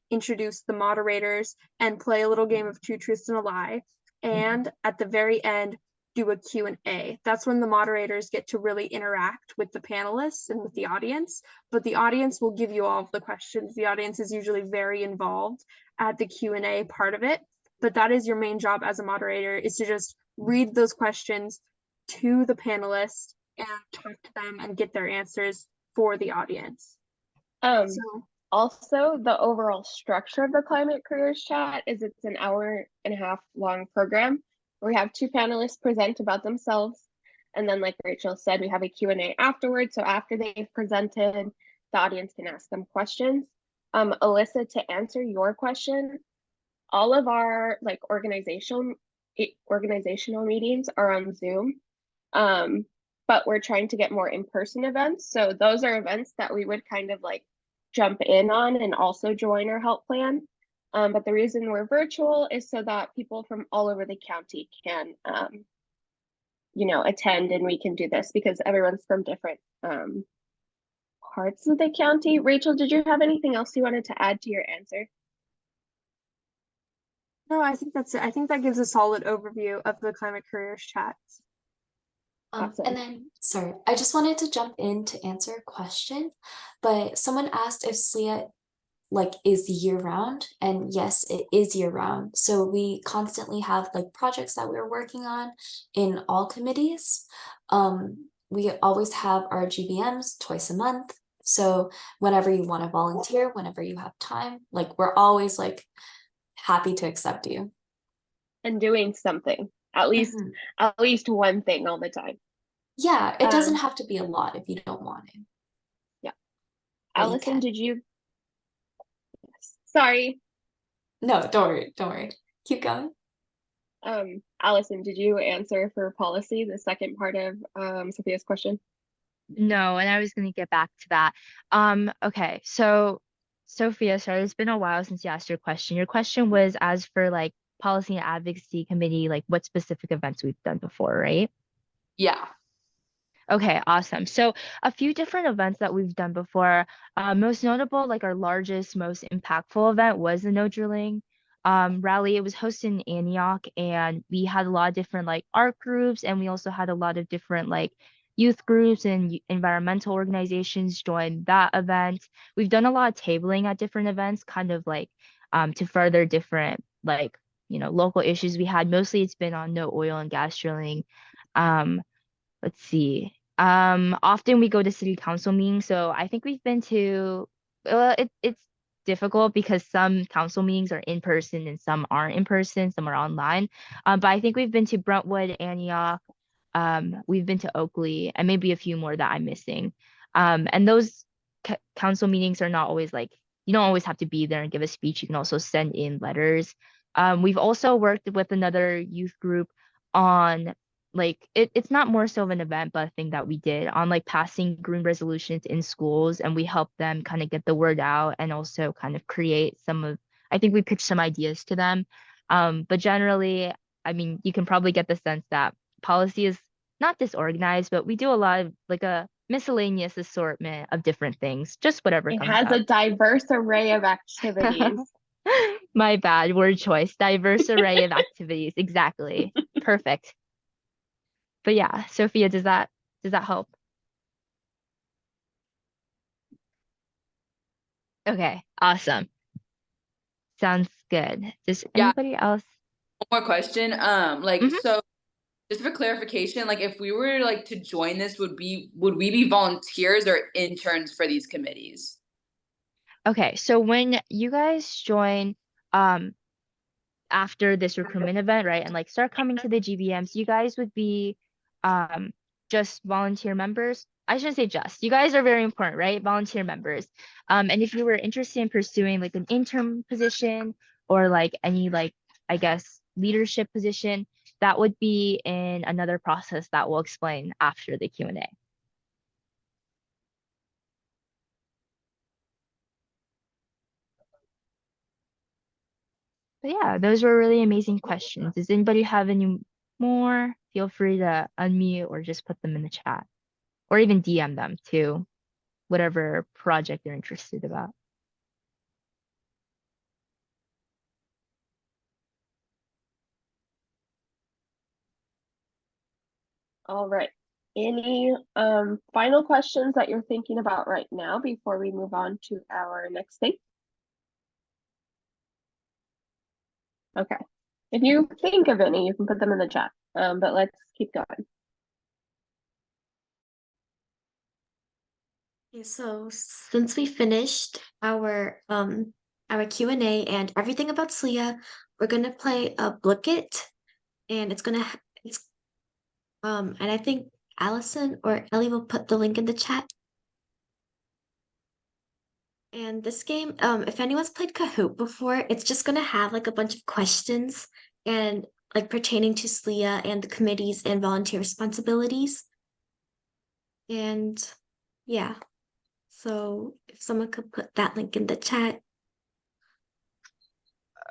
introduce the moderators, and play a little game of two truths and a lie. And at the very end, do a Q&A. That's when the moderators get to really interact with the panelists and with the audience, but the audience will give you all of the questions. The audience is usually very involved at the Q&A part of it, but that is your main job as a moderator, is to just read those questions to the panelists and talk to them and get their answers for the audience. Also, the overall structure of the Climate Careers Chat is it's an 1.5-hour long program where we have two panelists present about themselves. And then like Rachel said, we have a Q&A afterwards. So after they've presented, the audience can ask them questions. Alyssa, to answer your question, all of our like organizational meetings are on Zoom, but we're trying to get more in-person events. So those are events that we would kind of like jump in on and also join or help plan. But the reason we're virtual is so that people from all over the county can, attend, and we can do this because everyone's from different parts of the county. Rachel, did you have anything else you wanted to add to your answer? No, I think that's it. I think that gives a solid overview of the Climate Careers Chats. Awesome. And then, sorry, I just wanted to jump in to answer a question, but someone asked if SLIA like is year round, and yes, it is year round. So we constantly have like projects that we're working on in all committees. We always have our GBMs twice a month. So whenever you want to volunteer, whenever you have time, like we're always like happy to accept you. And doing something, at least one thing all the time. Yeah, it doesn't have to be a lot if you don't want to. Yeah. But Allison, did you? Sorry. No, don't worry. Keep going. Allison, did you answer for policy the second part of Sophia's question? No, and I was gonna get back to that. Okay, so Sophia, sorry, it's been a while since you asked your question. Your question was as for like policy and advocacy committee, like what specific events we've done before, right? Yeah. Okay, awesome. So a few different events that we've done before. Most notable, like our largest, most impactful event was the No Drilling rally. It was hosted in Antioch, and we had a lot of different like art groups, and we also had a lot of different like youth groups and environmental organizations join that event. We've done a lot of tabling at different events, kind of like to further different like local issues we had. Mostly it's been on no oil and gas drilling. Um, let's see. Often we go to city council meetings, so I think we've been to, it's difficult because some council meetings are in person and some aren't in person, some are online. But I think we've been to Brentwood, Antioch, we've been to Oakley, and maybe a few more that I'm missing. And those council meetings are not always like, you don't always have to be there and give a speech. You can also send in letters. We've also worked with another youth group on like it's not more so of an event, but a thing that we did on like passing green resolutions in schools, and we helped them kind of get the word out and also kind of create some of, I think we pitched some ideas to them. But generally, I mean, you can probably get the sense that policy is not disorganized, but we do a lot of like a miscellaneous assortment of different things, just whatever It comes has up. a diverse array of activities. My bad, word choice. Diverse array of activities. Exactly. Perfect. But yeah, Sophia, does that help? Okay, awesome. Sounds good. Does Yeah. anybody else? One more question. Like, Mhm. so just for clarification, like if we were like to join this, would we be volunteers or interns for these committees? Okay, so when you guys join, um, after this recruitment event, right? And like start coming to the GBMs, you guys would be um just volunteer members. I shouldn't say just. You guys are very important, right? Volunteer members. And if you were interested in pursuing like an intern position or like any like I guess leadership position, that would be in another process that we'll explain after the Q&A. But yeah, those were really amazing questions. Does anybody have any more? Feel free to unmute or just put them in the chat or even DM them to whatever project they're interested about. All right. Any final questions that you're thinking about right now before we move on to our next thing? Okay. If you think of any, you can put them in the chat. But let's keep going. Okay, so since we finished our Q&A and everything about SLIA, we're gonna play a Book It, and it's and I think Allison or Ellie will put the link in the chat. And this game, if anyone's played Kahoot before, it's just gonna have like a bunch of questions and like pertaining to SLIA and the committees and volunteer responsibilities. And yeah, so if someone could put that link in the chat.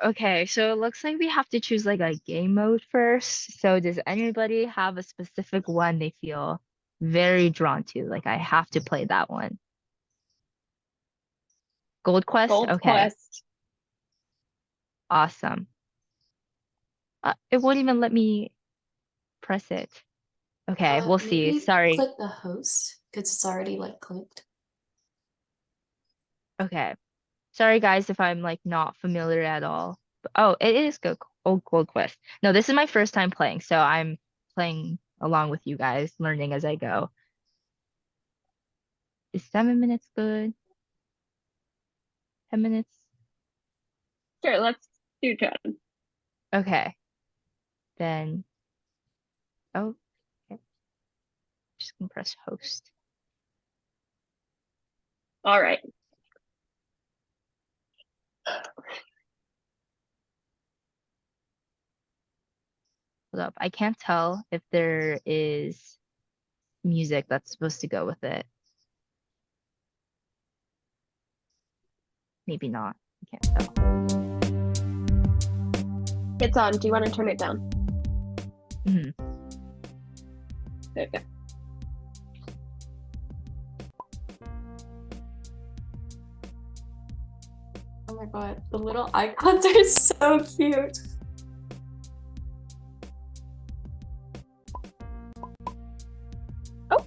Okay, so it looks like we have to choose like a game mode first. So does anybody have a specific one they feel very drawn to? Like I have to play that one. Gold Quest? Gold Okay, Quest. awesome. It won't even let me press it. Okay, we'll see. Maybe Sorry. click the host because it's already like clicked. Okay. Sorry guys if I'm like not familiar at all. Oh, it is Gold Quest. No, this is my first time playing, so I'm playing along with you guys, learning as I go. Is 7 minutes good? 10 minutes? Sure, let's do 10. Okay. Then oh, okay. Just gonna press host. All right. Hold up. I can't tell if there is music that's supposed to go with it. Maybe not. I can't tell. It's on. Do you want to turn it down? Mhm. There you go. Oh my god, the little icons are so cute. Oh.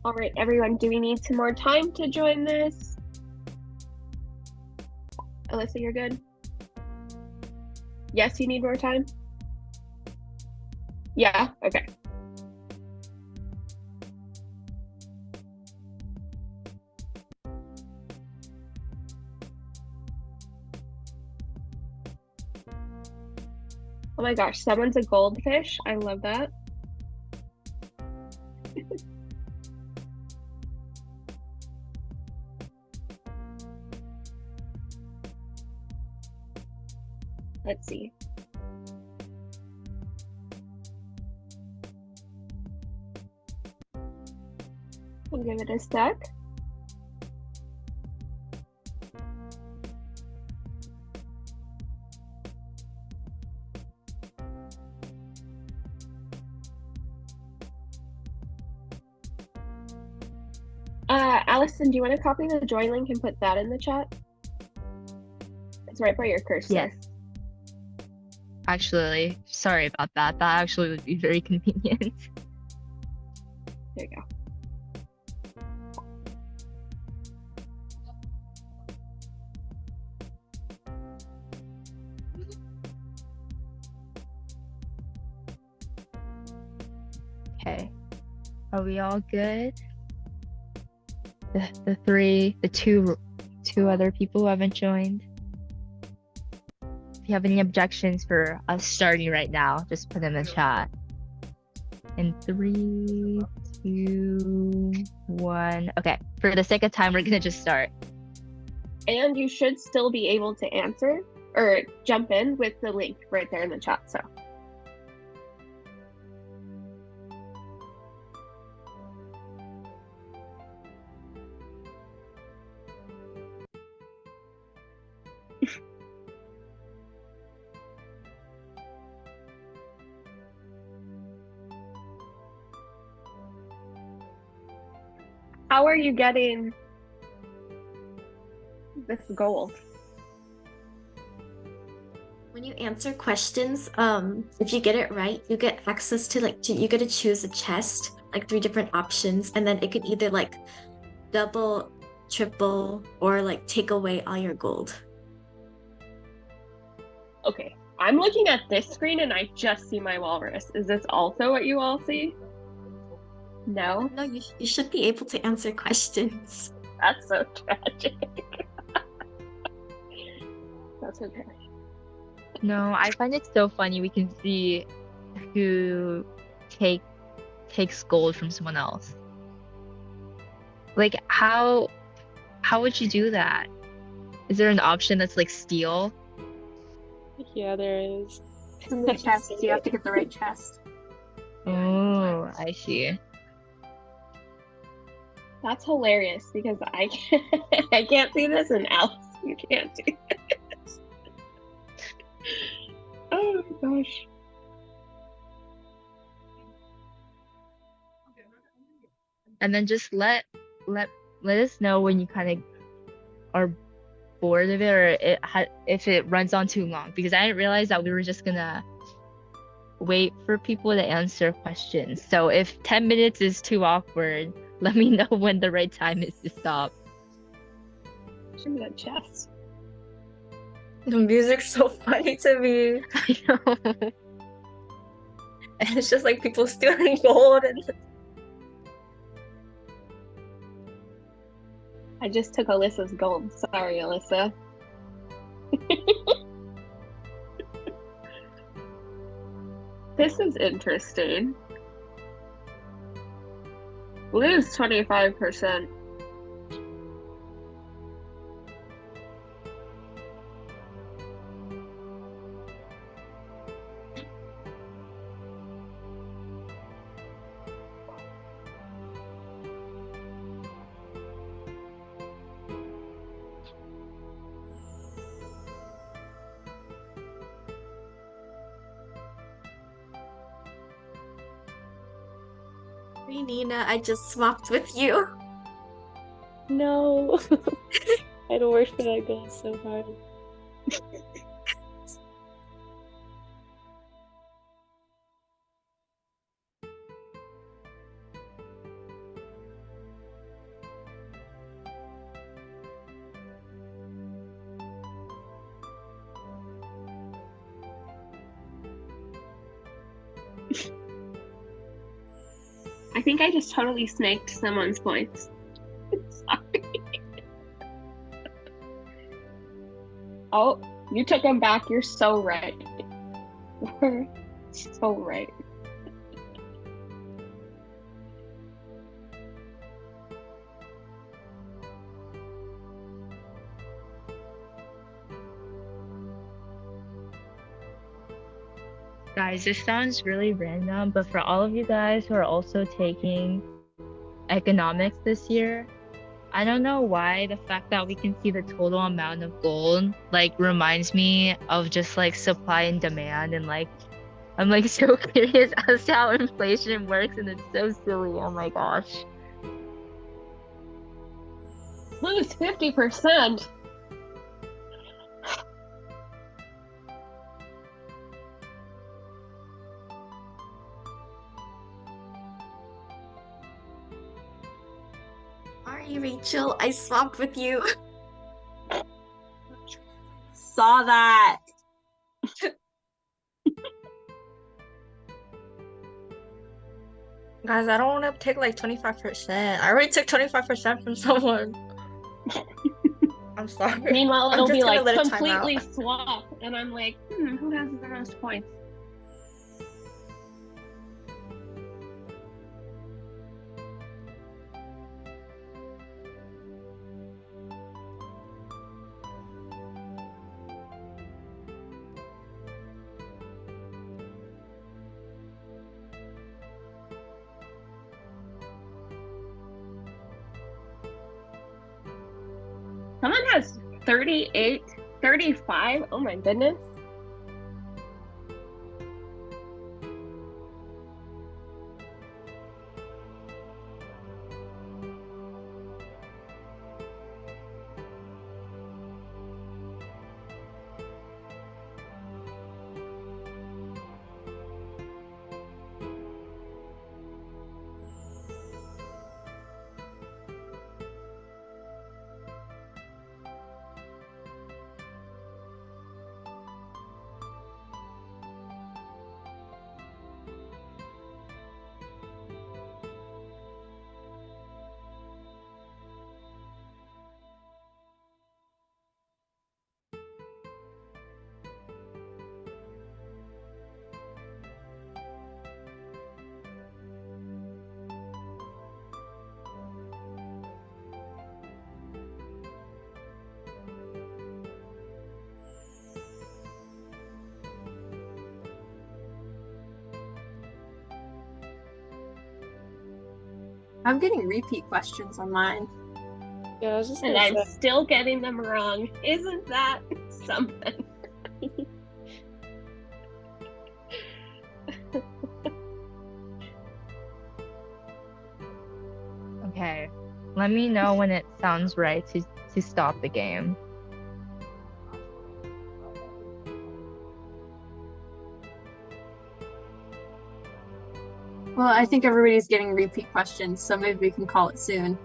All right, everyone, do we need some more time to join this? Alyssa, you're good? Yes, you need more time? Yeah, okay. Oh my gosh, someone's a goldfish. I love that. Let's see. We'll give it a sec. Allison, do you want to copy the join link and put that in the chat? It's right by your cursor. Yes. Actually, sorry about that. That actually would be very convenient. There you go. Okay. Are we all good? The two other people who haven't joined. If you have any objections for us starting right now, just put them in the chat. In 3, 2, 1. Okay. For the sake of time, we're gonna just start. And you should still be able to answer or jump in with the link right there in the chat. So. How are you getting this gold? When you answer questions, if you get it right, you get access to you get to choose a chest, like 3 different options, and then it could either like double, triple, or like take away all your gold. Okay, I'm looking at this screen and I just see my walrus. Is this also what you all see? No? No, you should be able to answer questions. That's so tragic. That's okay. No, I find it so funny. We can see who takes gold from someone else. Like how would you do that? Is there an option that's like steal? Yeah, there is. In the chest, you have to get the right chest. Oh, I see. That's hilarious because I can't see this and Alice, you can't see this. Oh my gosh. And then just let us know when you kind of are bored of it, or if it runs on too long, because I didn't realize that we were just gonna wait for people to answer questions. So if 10 minutes is too awkward, let me know when the right time is to stop. I'm gonna chess. The music's so funny to me. I know. And it's just like people stealing gold and I just took Alyssa's gold. Sorry, Alyssa. This is interesting. Blue's 25%. Hey, Nina, I just swapped with you. No. I had to work for that goal so hard. I think I just totally snaked someone's points. Sorry. Oh, you took them back. You're so right. You're so right. Guys, this sounds really random, but for all of you guys who are also taking economics this year, I don't know why the fact that we can see the total amount of gold like reminds me of just like supply and demand, and like I'm like so curious as to how inflation works, and it's so silly. Oh my gosh. Lose 50%. Sorry, Rachel, I swapped with you. Saw that. guys, I don't want to take like 25%. I already took 25% from someone. I'm sorry. Meanwhile, I'm it'll just be gonna like let it time out. completely swap, and I'm like, who has the most points? Someone has 38, 35. Oh my goodness. I'm getting repeat questions on mine. Yeah, I was just And gonna I'm say. still getting them wrong. Isn't that something? Okay. Let me know when it sounds right to stop the game. Well, I think everybody's getting repeat questions, so maybe we can call it soon.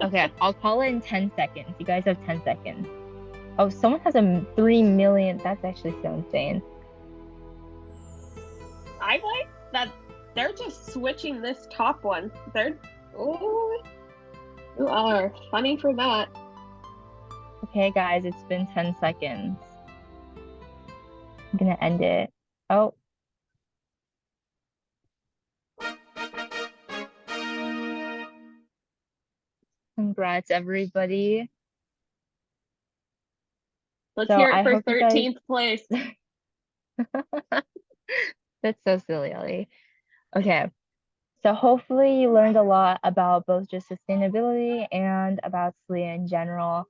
Okay, I'll call it in 10 seconds. You guys have 10 seconds. Oh, someone has a 3 million. That's actually so insane. I like that they're just switching this top one. Oh, you are funny for that. Okay, guys, it's been 10 seconds. I'm gonna end it. Oh. Congrats, everybody. Let's So hear it I for hope you guys 13th place. That's so silly, Ellie. Okay. So hopefully you learned a lot about both just sustainability and about SLIA in general.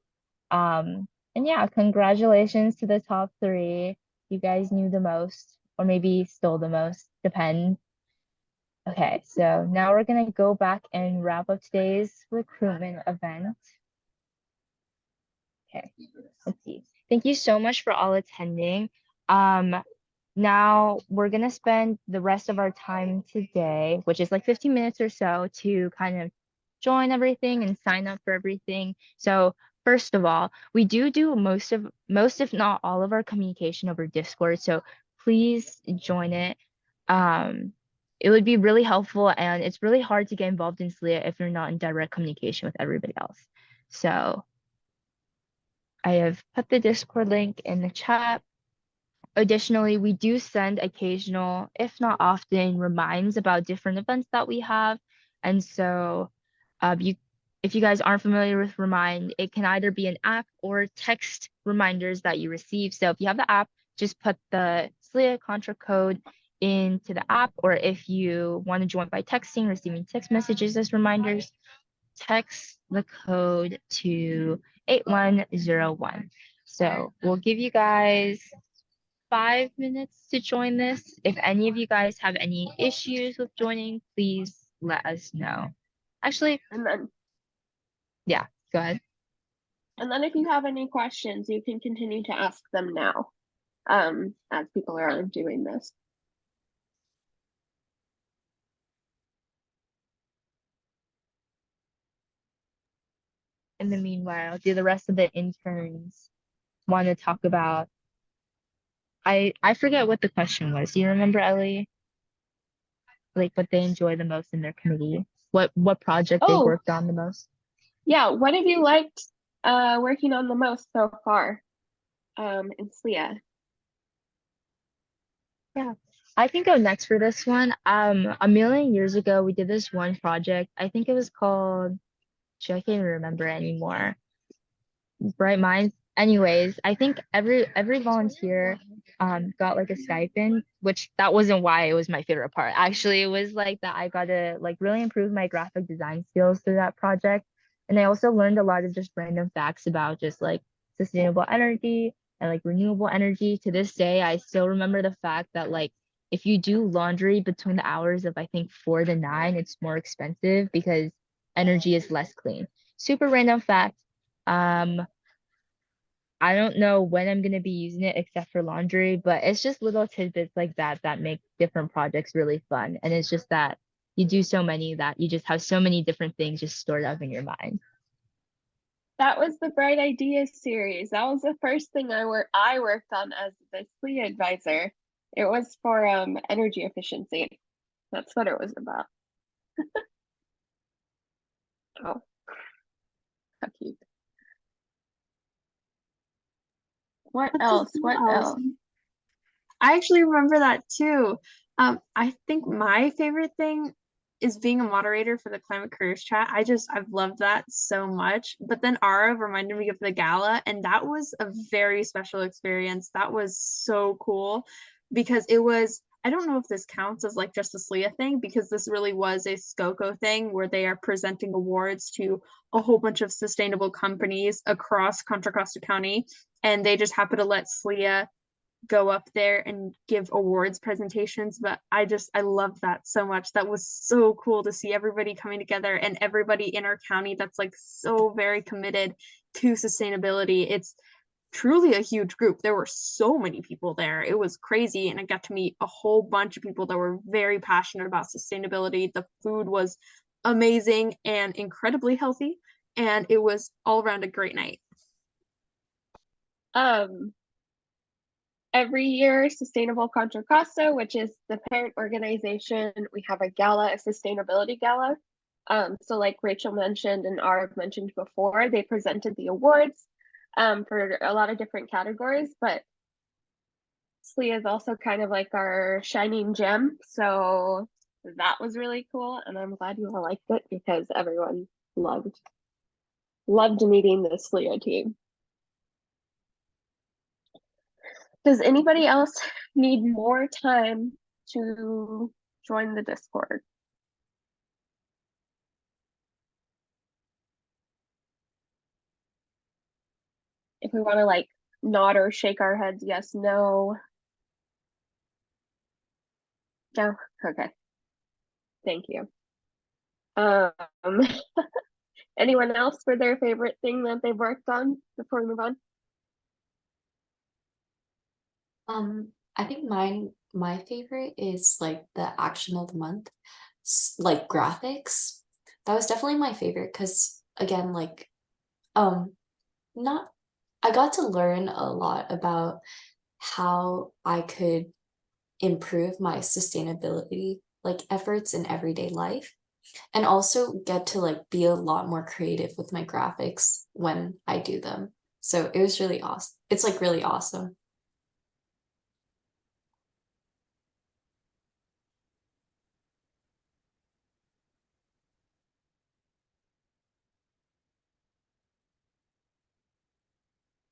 And yeah, congratulations to the top three. You guys knew the most, or maybe stole the most, depends. Okay, so now we're gonna go back and wrap up today's recruitment event. Okay, let's see. Thank you so much for all attending. Now we're gonna spend the rest of our time today, which is like 15 minutes or so, to kind of join everything and sign up for everything. So first of all, we do most if not all of our communication over Discord. So please join it. It would be really helpful, and it's really hard to get involved in SLIA if you're not in direct communication with everybody else. So I have put the Discord link in the chat. Additionally, we do send occasional, if not often, reminds about different events that we have. And so if you guys aren't familiar with Remind, it can either be an app or text reminders that you receive. So if you have the app, just put the SLIA Contra code into the app, or if you want to join by texting, receiving text messages as reminders, text the code to 8101. So we'll give you guys 5 minutes to join this. If any of you guys have any issues with joining, please let us know. Actually, And then yeah, go ahead. And then if you have any questions, you can continue to ask them now, as people are doing this. In the meanwhile, do the rest of the interns want to talk about? I forget what the question was. Do you remember, Ellie? Like what they enjoy the most in their committee? What project they Oh, worked on the most? yeah. What have you liked working on the most so far in SLIA? Yeah, I can go next for this one. A million years ago, we did this one project. I think it was called, I can't even remember anymore. Bright Minds. Anyways, I think every volunteer got like a stipend, which that wasn't why it was my favorite part. Actually, it was like that I got to like really improve my graphic design skills through that project. And I also learned a lot of just random facts about just like sustainable energy and like renewable energy. To this day, I still remember the fact that like if you do laundry between the hours of I think 4 to 9, it's more expensive because energy is less clean. Super random fact. Um, I don't know when I'm gonna be using it except for laundry, but it's just little tidbits like that that make different projects really fun. And it's just that you do so many that you just have so many different things just stored up in your mind. That was the Bright Ideas series. That was the first thing I worked on as the SLIA advisor. It was for energy efficiency. That's what it was about. Oh, how cute. What else? What else? I actually remember that too. I think my favorite thing is being a moderator for the Climate Careers Chat. I've loved that so much. But then Ara reminded me of the gala, and that was a very special experience. That was so cool because it was, I don't know if this counts as like just a SLIA thing, because this really was a SCOCO thing where they are presenting awards to a whole bunch of sustainable companies across Contra Costa County. And they just happen to let SLIA go up there and give awards presentations. But I love that so much. That was so cool to see everybody coming together and everybody in our county that's like so very committed to sustainability. truly a huge group. There were so many people there. It was crazy. And I got to meet a whole bunch of people that were very passionate about sustainability. The food was amazing and incredibly healthy. And it was all around a great night. Every year, Sustainable Contra Costa, which is the parent organization, we have a gala, a sustainability gala. So like Rachel mentioned and Arv mentioned before, they presented the awards for a lot of different categories, but SLIA is also kind of like our shining gem. So that was really cool. And I'm glad you all liked it because everyone loved meeting the SLIA team. Does anybody else need more time to join the Discord? If we want to like nod or shake our heads, yes, no. No, okay. Thank you. Anyone else for their favorite thing that they've worked on before we move on? I think my favorite is like the action of the month, like graphics. That was definitely my favorite because again, like not I got to learn a lot about how I could improve my sustainability like efforts in everyday life and also get to like be a lot more creative with my graphics when I do them. So it was really awesome. It's like really awesome.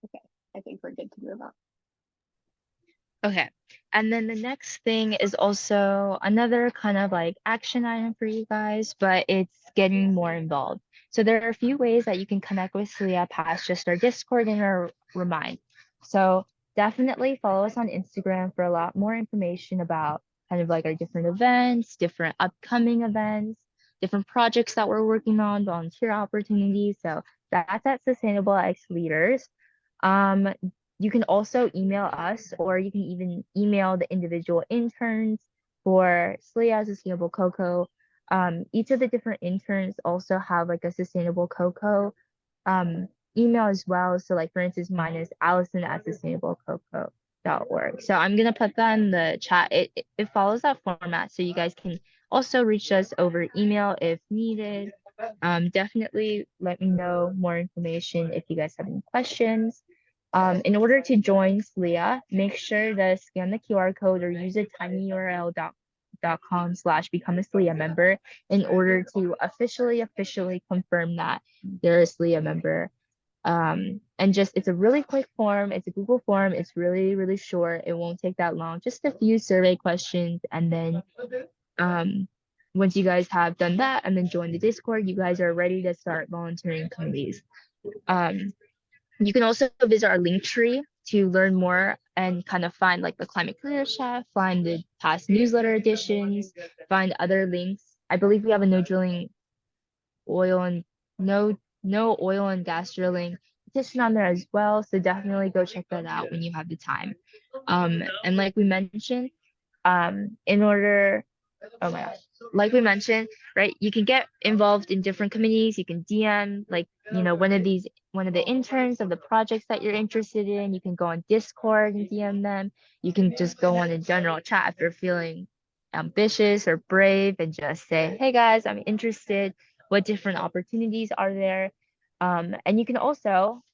Okay, I think we're good to move on. Okay. And then the next thing is also another kind of like action item for you guys, but it's getting more involved. So there are a few ways that you can connect with SLIA past just our Discord and our Remind. So definitely follow us on Instagram for a lot more information about kind of like our different events, different upcoming events, different projects that we're working on, volunteer opportunities. So that's at Sustainable X Leaders. Um, you can also email us, or you can even email the individual interns for SLIA Sustainable Cocoa. Each of the different interns also have like a Sustainable Cocoa email as well. So like for instance, mine is Allison at sustainablecocoa.org. So I'm gonna put that in the chat. It follows that format, so you guys can also reach us over email if needed. Definitely let me know more information if you guys have any questions. In order to join SLIA, make sure to scan the QR code or use a tinyurl.com/become a SLIA member in order to officially confirm that they're a SLIA member. And just it's a really quick form. It's a Google form. It's really short. It won't take that long. Just a few survey questions, and then once you guys have done that and then join the Discord, you guys are ready to start volunteering committees. You can also visit our link tree to learn more and kind of find like the Climate Career Chef, find the past newsletter editions, find other links. I believe we have a oil and no oil and gas drilling petition on there as well. So definitely go check that out when you have the time. And like we mentioned, in order oh my gosh, like we mentioned, right, you can get involved in different committees. You can DM like one of the interns of the projects that you're interested in. You can go on Discord and DM them. You can just go on a general chat if you're feeling ambitious or brave and just say, hey guys, I'm interested. What different opportunities are there? And you can also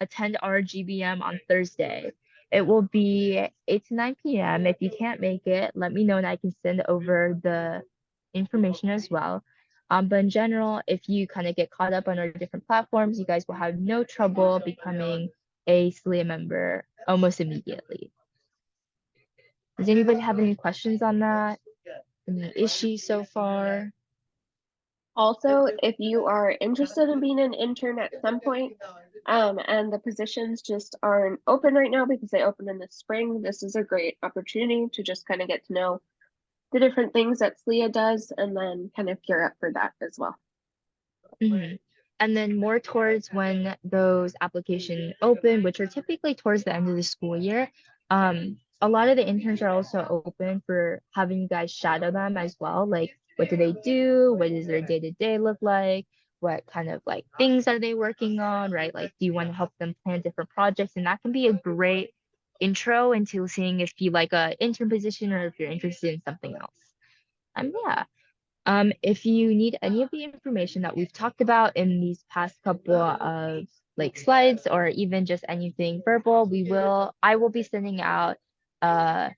attend our GBM on Thursday. It will be 8 to 9 p.m. If you can't make it, let me know and I can send over the information as well. But in general, if you kind of get caught up on our different platforms, you guys will have no trouble becoming a SLIA member almost immediately. Does anybody have any questions on that? Any issues so far? Also, if you are interested in being an intern at some point, and the positions just aren't open right now because they open in the spring, this is a great opportunity to just kind of get to know the different things that SLIA does and then kind of gear up for that as well. Mm-hmm. and then more towards when those applications open, which are typically towards the end of the school year. A lot of the interns are also open for having you guys shadow them as well. Like, what do they do? What does their day-to-day look like? What kind of like things are they working on, right? Like, do you want to help them plan different projects? And that can be a great intro into seeing if you like a intern position or if you're interested in something else. Yeah. If you need any of the information that we've talked about in these past couple of like slides or even just anything verbal, I will be sending out a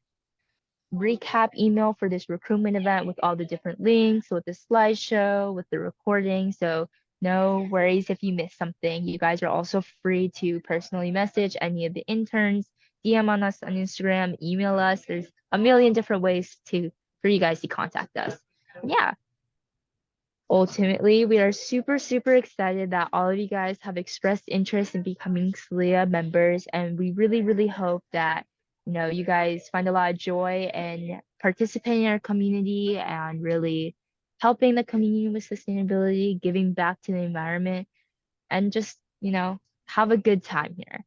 recap email for this recruitment event with all the different links, with the slideshow, with the recording. So no worries if you miss something. You guys are also free to personally message any of the interns, DM on us on Instagram, email us. There's a million different ways for you guys to contact us. Yeah. Ultimately, we are super, super excited that all of you guys have expressed interest in becoming SLIA members, and we really, really hope that you guys find a lot of joy in participating in our community and really helping the community with sustainability, giving back to the environment, and just have a good time here.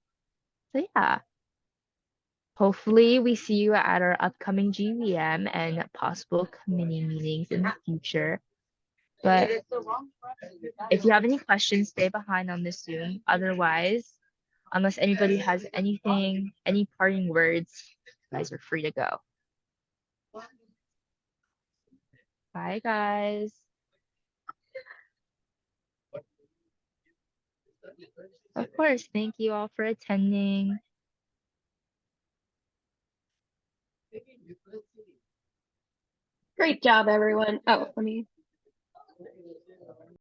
So yeah, hopefully we see you at our upcoming GVM and possible committee meetings in the future. But if you have any questions, stay behind on this Zoom. Otherwise, unless anybody has anything, any parting words, you guys are free to go. Bye, guys. Of course, thank you all for attending. Great job, everyone. Oh, let me